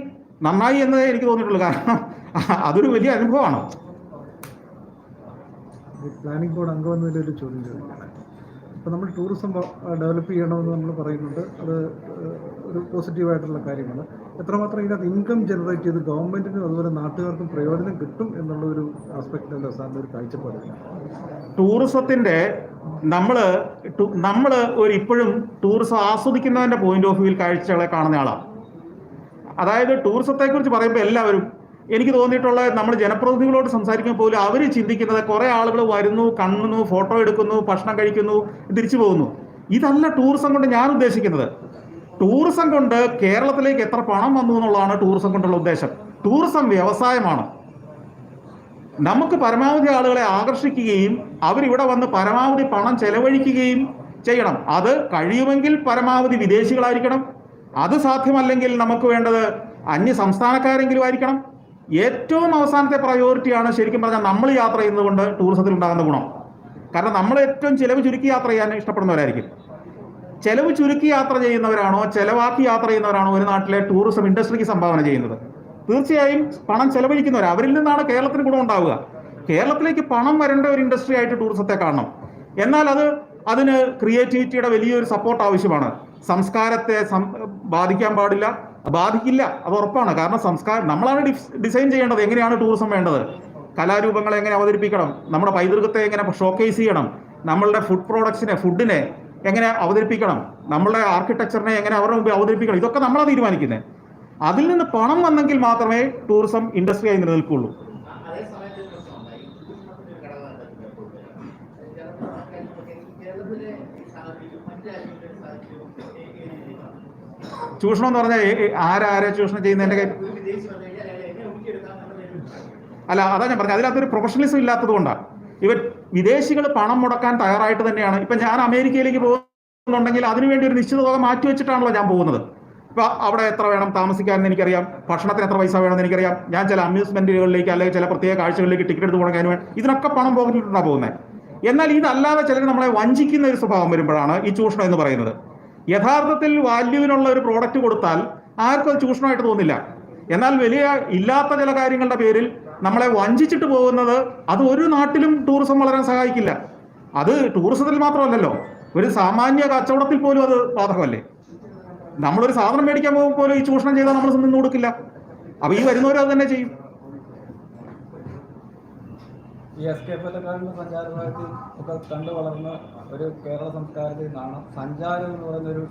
നന്നായി എന്നതേ എനിക്ക് തോന്നിയിട്ടുള്ളൂ. കാരണം അതൊരു വലിയ അനുഭവമാണ്. പ്ലാനിംഗ് ബോർഡ് അംഗം എന്നതിലൊരു ചോദ്യം ചോദിക്കുകയാണ്. ഇപ്പോൾ നമ്മൾ ടൂറിസം ഡെവലപ്പ് ചെയ്യണമെന്ന് നമ്മൾ പറയുന്നുണ്ട്. അത് ഒരു പോസിറ്റീവായിട്ടുള്ള കാര്യമാണ്. എത്രമാത്രം ഇതിനകത്ത് ഇൻകം ജനറേറ്റ് ചെയ്ത് ഗവൺമെൻറ്റിനും അതുപോലെ നാട്ടുകാർക്കും പ്രയോജനം കിട്ടും എന്നുള്ള ഒരു ആസ്പെക്റ്റിൻ്റെ സാറിൻ്റെ ഒരു കാഴ്ചപ്പാടില്ല. ടൂറിസത്തിൻ്റെ നമ്മൾ ഒരു ഇപ്പോഴും ടൂറിസം ആസ്വദിക്കുന്നതിൻ്റെ പോയിന്റ് ഓഫ് വ്യൂവിൽ കാഴ്ചകളെ കാണുന്ന ആളാണ്. അതായത് ടൂറിസത്തെക്കുറിച്ച് പറയുമ്പോൾ എല്ലാവരും, എനിക്ക് തോന്നിയിട്ടുള്ള നമ്മൾ ജനപ്രതിനിധികളോട് സംസാരിക്കുമ്പോൾ പോലും അവർ ചിന്തിക്കുന്നത് കുറേ ആളുകൾ വരുന്നു, കാണുന്നു, ഫോട്ടോ എടുക്കുന്നു, ഭക്ഷണം കഴിക്കുന്നു, തിരിച്ചു പോകുന്നു. ഇതല്ല ടൂറിസം കൊണ്ട് ഞാൻ ഉദ്ദേശിക്കുന്നത്. ടൂറിസം കൊണ്ട് കേരളത്തിലേക്ക് എത്ര പണം വന്നു എന്നുള്ളതാണ് ടൂറിസം കൊണ്ടുള്ള ഉദ്ദേശം. ടൂറിസം വ്യവസായമാണ്. നമുക്ക് പരമാവധി ആളുകളെ ആകർഷിക്കുകയും അവരിവിടെ വന്ന് പരമാവധി പണം ചെലവഴിക്കുകയും ചെയ്യണം. അത് കഴിയുമെങ്കിൽ പരമാവധി വിദേശികളായിരിക്കണം. അത് സാധ്യമല്ലെങ്കിൽ നമുക്ക് വേണ്ടത് അന്യ സംസ്ഥാനക്കാരെങ്കിലും ആയിരിക്കണം. ഏറ്റവും അവസാനത്തെ പ്രയോറിറ്റിയാണ് ശരിക്കും പറഞ്ഞാൽ നമ്മൾ യാത്ര ചെയ്യുന്നതുകൊണ്ട് ടൂറിസത്തിൽ ഉണ്ടാകുന്ന ഗുണം. കാരണം നമ്മൾ ഏറ്റവും ചിലവ് ചുരുക്കി യാത്ര ചെയ്യാൻ ഇഷ്ടപ്പെടുന്നവരായിരിക്കും. ചെലവ് ചുരുക്കി യാത്ര ചെയ്യുന്നവരാണോ, ചെലവാക്കി യാത്ര ചെയ്യുന്നവരാണോ ഒരു നാട്ടിലെ ടൂറിസം ഇൻഡസ്ട്രിക്ക് സംഭാവന ചെയ്യുന്നത്? തീർച്ചയായും പണം ചെലവഴിക്കുന്നവർ. അവരിൽ നിന്നാണ് കേരളത്തിന് ഗുണം ഉണ്ടാവുക. കേരളത്തിലേക്ക് പണം വരേണ്ട ഒരു ഇൻഡസ്ട്രി ആയിട്ട് ടൂറിസത്തെ കാണണം. എന്നാൽ അതിന് ക്രിയേറ്റിവിറ്റിയുടെ വലിയൊരു സപ്പോർട്ട് ആവശ്യമാണ്. സംസ്കാരത്തെ ബാധിക്കാൻ പാടില്ല, ബാധിക്കില്ല, അത് ഉറപ്പാണ്. കാരണം നമ്മളാണ് ഡിസൈൻ ചെയ്യേണ്ടത് എങ്ങനെയാണ് ടൂറിസം വേണ്ടത്. കലാരൂപങ്ങളെ എങ്ങനെ അവതരിപ്പിക്കണം, നമ്മുടെ പൈതൃകത്തെ എങ്ങനെ ഷോക്കേസ് ചെയ്യണം, നമ്മളുടെ ഫുഡിനെ എങ്ങനെ അവതരിപ്പിക്കണം, നമ്മളുടെ ആർക്കിടെക്ചറിനെ എങ്ങനെ അവരുടെ മുമ്പിൽ അവതരിപ്പിക്കണം, ഇതൊക്കെ നമ്മളാണ് തീരുമാനിക്കുന്നത്. അതിൽ നിന്ന് പണം വന്നെങ്കിൽ മാത്രമേ ടൂറിസം ഇൻഡസ്ട്രിയായി നിലനിൽക്കുകയുള്ളൂ. ചൂഷണം എന്ന് പറഞ്ഞാൽ ആരെ ചൂഷണം ചെയ്യുന്നതിന്റെ കാര്യം അല്ല, അതാ ഞാൻ പറഞ്ഞത്. അതിനകത്തൊരു പ്രൊഫഷണലിസം ഇല്ലാത്തത് കൊണ്ടാണ്. വിദേശികൾ പണം മുടക്കാൻ തയ്യാറായിട്ട് തന്നെയാണ്. ഇപ്പം ഞാൻ അമേരിക്കയിലേക്ക് പോകുന്നുണ്ടെങ്കിൽ അതിനുവേണ്ടി ഒരു നിശ്ചിത തുക മാറ്റി വെച്ചിട്ടാണല്ലോ ഞാൻ പോകുന്നത്. ഇപ്പം അവിടെ എത്ര വേണം താമസിക്കാനെന്ന് എനിക്കറിയാം, ഭക്ഷണത്തിന് എത്ര പൈസ വേണമെന്ന് എനിക്കറിയാം. ഞാൻ ചില അമ്യൂസ്മെന്റുകളിലേക്ക് അല്ലെങ്കിൽ ചില പ്രത്യേക കാഴ്ചകളിലേക്ക് ടിക്കറ്റ് എടുത്ത് പോകണമെങ്കിൽ വേണ്ടി ഇതിനൊക്കെ പണം പോകട്ടിട്ടാണ് പോകുന്നത്. എന്നാൽ ഇതല്ലാതെ ചിലർ നമ്മളെ വഞ്ചിക്കുന്ന ഒരു സ്വഭാവം വരുമ്പോഴാണ് ഈ ചൂഷണം എന്ന് പറയുന്നത്. യഥാർത്ഥത്തിൽ വാല്യൂവിനുള്ള ഒരു പ്രോഡക്റ്റ് കൊടുത്താൽ ആർക്കും അത് ചൂഷണമായിട്ട് തോന്നില്ല. എന്നാൽ വലിയ ഇല്ലാത്ത ചില കാര്യങ്ങളുടെ പേരിൽ നമ്മളെ വഞ്ചിച്ചിട്ട് പോകുന്നത് അത് ഒരു നാട്ടിലും ടൂറിസം വളരാൻ സഹായിക്കില്ല. അത് ടൂറിസത്തിൽ മാത്രമല്ലല്ലോ, ഒരു സാമാന്യ കച്ചവടത്തിൽ പോലും അത് ബാധകമല്ലേ. നമ്മളൊരു സാധനം മേടിക്കാൻ പോകുമ്പോൾ പോലും ഈ ചൂഷണം ചെയ്താൽ നമ്മൾ നിന്ന് കൊടുക്കില്ല. അപ്പൊ ഈ വരുന്നവരും അത് തന്നെ ചെയ്യും. ഈ എസ്കേപ്പലക്കാരുടെ സഞ്ചാരമായിട്ട് ഒക്കെ കണ്ടു വളർന്ന ഒരു കേരള സംസ്കാരത്തിൽ നിന്നാണ് സഞ്ചാരം എന്ന് പറയുന്നൊരു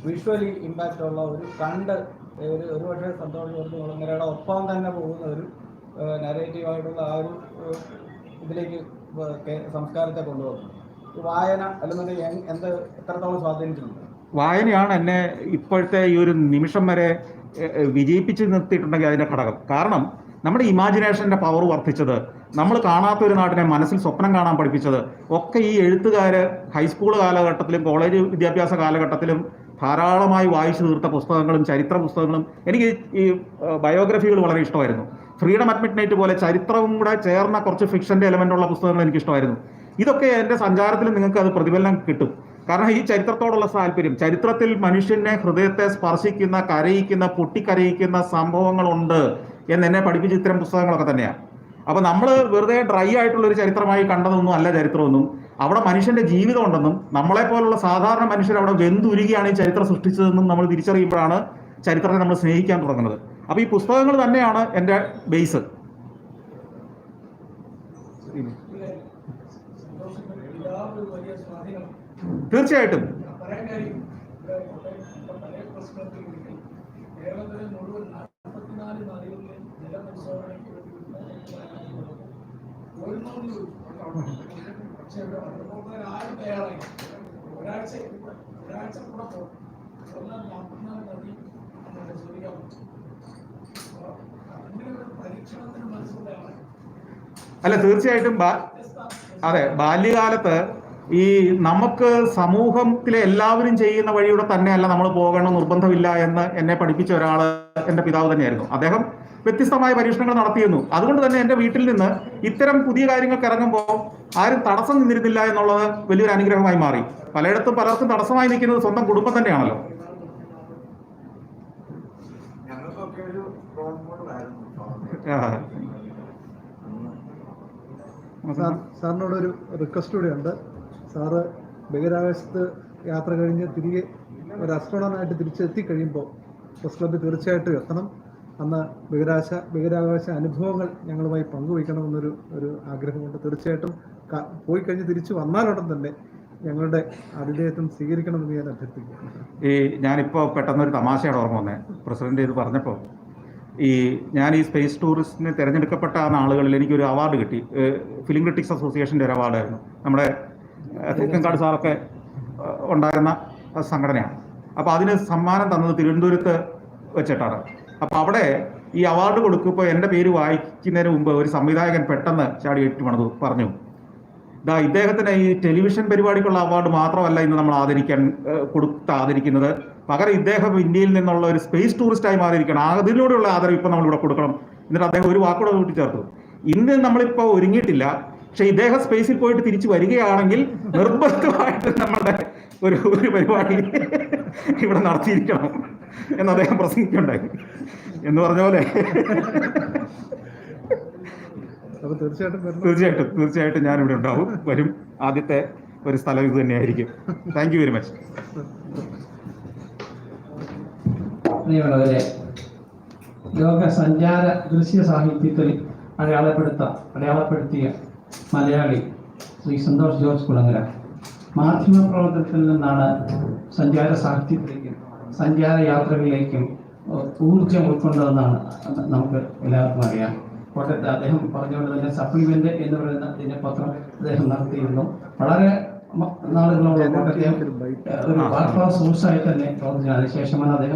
വിഷ്വലി ഇമ്പാക്റ്റ് ഉള്ള ഒരു ഒരു പക്ഷേ സന്തോഷം കുളങ്ങരയുടെ ഒപ്പം തന്നെ പോകുന്ന ഒരു നരേറ്റീവായിട്ടുള്ള ആ ഒരു ഇതിലേക്ക് സംസ്കാരത്തെ കൊണ്ടുവന്നു. വായന അല്ലെന്നുണ്ടെങ്കിൽ എത്രത്തോളം സ്വാധീനിച്ചിട്ടുണ്ട്? വായനയാണ് എന്നെ ഇപ്പോഴത്തെ ഈ ഒരു നിമിഷം വരെ വിജയിപ്പിച്ച് നിർത്തിയിട്ടുണ്ടെങ്കിൽ അതിൻ്റെ ഘടകം. കാരണം നമ്മുടെ ഇമാജിനേഷൻ്റെ പവർ വർദ്ധിച്ചത്, നമ്മൾ കാണാത്ത ഒരു നാട്ടിനെ മനസ്സിൽ സ്വപ്നം കാണാൻ പഠിപ്പിച്ചത് ഒക്കെ ഈ എഴുത്തുകാർ ഹൈസ്കൂൾ കാലഘട്ടത്തിലും കോളേജ് വിദ്യാഭ്യാസ കാലഘട്ടത്തിലും ധാരാളമായി വായിച്ചു തീർത്ത പുസ്തകങ്ങളും ചരിത്ര പുസ്തകങ്ങളും. എനിക്ക് ഈ ബയോഗ്രഫികൾ വളരെ ഇഷ്ടമായിരുന്നു. ഫ്രീഡം അറ്റ് മിഡ്നൈറ്റ് പോലെ ചരിത്രവും കൂടെ ചേർന്ന കുറച്ച് ഫിക്ഷൻ്റെ എലമെൻ്റ് ഉള്ള പുസ്തകങ്ങൾ എനിക്കിഷ്ടമായിരുന്നു. ഇതൊക്കെ എൻ്റെ സഞ്ചാരത്തിൽ നിങ്ങൾക്ക് അത് പ്രതിഫലനം കിട്ടും. കാരണം ഈ ചരിത്രത്തോടുള്ള താല്പര്യം, ചരിത്രത്തിൽ മനുഷ്യനെ ഹൃദയത്തെ സ്പർശിക്കുന്ന, കരയിക്കുന്ന, പൊട്ടിക്കരയിക്കുന്ന സംഭവങ്ങളുണ്ട് എന്നെ പഠിപ്പിച്ച ഇത്തരം പുസ്തകങ്ങളൊക്കെ തന്നെയാണ്. അപ്പോൾ നമ്മൾ വെറുതെ ഡ്രൈ ആയിട്ടുള്ളൊരു ചരിത്രമായി കണ്ടതൊന്നും അല്ല ചരിത്രമൊന്നും. അവിടെ മനുഷ്യന്റെ ജീവിതം ഉണ്ടെന്നും നമ്മളെപ്പോലുള്ള സാധാരണ മനുഷ്യർ അവിടെ വെന്തുരുകിയാണ് ഈ ചരിത്രം സൃഷ്ടിച്ചതെന്നും നമ്മൾ തിരിച്ചറിയുമ്പോഴാണ് ചരിത്രത്തെ നമ്മൾ സ്നേഹിക്കാൻ തുടങ്ങുന്നത്. അപ്പോൾ ഈ പുസ്തകങ്ങൾ തന്നെയാണ് എൻ്റെ ബേസ്. തീർച്ചയായിട്ടും അല്ല, തീർച്ചയായിട്ടും അതെ. ബാല്യകാലത്ത് ഈ നമുക്ക് സമൂഹത്തിലെ എല്ലാവരും ചെയ്യുന്ന വഴിയുടെ തന്നെയല്ല നമ്മൾ പോകണം നിർബന്ധമില്ല എന്ന് എന്നെ പഠിപ്പിച്ച ഒരാൾ എൻ്റെ പിതാവ് തന്നെയായിരുന്നു. അദ്ദേഹം വ്യത്യസ്തമായ പരീക്ഷണങ്ങൾ നടത്തിയിരുന്നു. അതുകൊണ്ട് തന്നെ എൻ്റെ വീട്ടിൽ നിന്ന് ഇത്തരം പുതിയ കാര്യങ്ങൾക്ക് ഇറങ്ങുമ്പോൾ ആരും തടസ്സം നിന്നിരുന്നില്ല എന്നുള്ളത് വലിയൊരു അനുഗ്രഹമായി മാറി. പലയിടത്തും പലർക്കും തടസ്സമായി നിൽക്കുന്നത് സ്വന്തം കുടുംബം തന്നെയാണല്ലോ. സാറിനോട് ഒരു റിക്വസ്റ്റ് കൂടെ ഉണ്ട്. സാറ് ബഹിരാകാശത്ത് യാത്ര കഴിഞ്ഞ് തിരികെ ഒരു അസ്ട്രോണമായിട്ട് തിരിച്ചെത്തിക്കഴിയുമ്പോൾ പ്രസ് ക്ലബ്ബിൽ തീർച്ചയായിട്ടും എത്തണം. അന്ന് ബഹിരാകാശ അനുഭവങ്ങൾ ഞങ്ങളുമായി പങ്കുവയ്ക്കണമെന്നൊരു ആഗ്രഹമുണ്ട്. തീർച്ചയായിട്ടും പോയി കഴിഞ്ഞ് തിരിച്ചു വന്നാലുടൻ തന്നെ ഞങ്ങളുടെ ആതിഥേയത്വം സ്വീകരിക്കണമെന്ന് ഞാൻ അഭ്യർത്ഥിക്കുന്നു. ഞാനിപ്പോൾ പെട്ടെന്നൊരു തമാശയാണ് ഓർമ്മ വന്നത്. പ്രസിഡന്റ് ഇത് പറഞ്ഞപ്പോൾ ഞാൻ ഈ സ്പേസ് ടൂറിസ്റ്റിന് തിരഞ്ഞെടുക്കപ്പെട്ട നാളുകളിൽ എനിക്കൊരു അവാർഡ് കിട്ടി. ഫിലിം ക്രിറ്റിക്സ് അസോസിയേഷൻ്റെ ഒരു അവാർഡായിരുന്നു. നമ്മുടെ തെക്കൻകാട് സാറൊക്കെ ഉണ്ടായിരുന്ന സംഘടനയാണ്. അപ്പോൾ അതിന് സമ്മാനം തന്നത് തിരുവനന്തപുരത്ത് വെച്ചിട്ടാണ്. അപ്പോൾ അവിടെ ഈ അവാർഡ് കൊടുക്കുമ്പോൾ എൻ്റെ പേര് വായിക്കുന്നതിന് മുമ്പ് ഒരു സംവിധായകൻ പെട്ടെന്ന് ചാടി ഏറ്റുപണത് പറഞ്ഞു, ഇദ്ദേഹത്തിന് ഈ ടെലിവിഷൻ പരിപാടിക്കുള്ള അവാർഡ് മാത്രമല്ല ഇന്ന് നമ്മൾ ആദരിക്കുന്നത്, പകരം ഇദ്ദേഹം ഇന്ത്യയിൽ നിന്നുള്ള ഒരു സ്പേസ് ടൂറിസ്റ്റായി മാറിയിരിക്കണം, അതിലൂടെയുള്ള ആദരവ് ഇപ്പം നമ്മളിവിടെ കൊടുക്കണം. എന്നിട്ട് അദ്ദേഹം ഒരു വാക്കുകൂടെ കൂട്ടിച്ചേർത്തു, ഇന്ന് നമ്മളിപ്പോൾ ഒരുങ്ങിയിട്ടില്ല, പക്ഷെ ഇദ്ദേഹം സ്പേസിൽ പോയിട്ട് തിരിച്ചു വരികയാണെങ്കിൽ നിർബന്ധമായിട്ട് നമ്മുടെ ഒരു പരിപാടി ഇവിടെ നടത്തിയിരിക്കണം എന്ന് അദ്ദേഹം പ്രസംഗിക്കുകയുണ്ടായി. എന്ന് പറഞ്ഞ പോലെ തീർച്ചയായിട്ടും ഞാനിവിടെ ഉണ്ടാവും, വരും. ആദ്യത്തെ ഒരു സ്ഥലം ഇത് തന്നെയായിരിക്കും. Thank you very much. ലോക സഞ്ചാര ദൃശ്യ സാഹിത്യത്തിൽ അടയാളപ്പെടുത്തിയ മലയാളി ശ്രീ സന്തോഷ് ജോർജ് കുളങ്ങര മാധ്യമപ്രവർത്തനത്തിൽ നിന്നാണ് സഞ്ചാര സാഹിത്യത്തിലേക്കും സഞ്ചാര യാത്രകളിലേക്കും ഊർജം ഉൾക്കൊണ്ടതെന്നാണ് നമുക്ക് എല്ലാവർക്കും അറിയാം. കോട്ടയത്ത് അദ്ദേഹം പറഞ്ഞുകൊണ്ട് തന്നെ സപ്ലിമെന്റ് എന്ന് പറയുന്ന ദിനപത്രം അദ്ദേഹം നടത്തിയിരുന്നു. വളരെ നാളുകളോളം കോട്ടയത്തെ ഒരു വാർത്താ സോഴ്സായി തന്നെ പ്രവർത്തിച്ചു. അതിനുശേഷമാണ് അദ്ദേഹം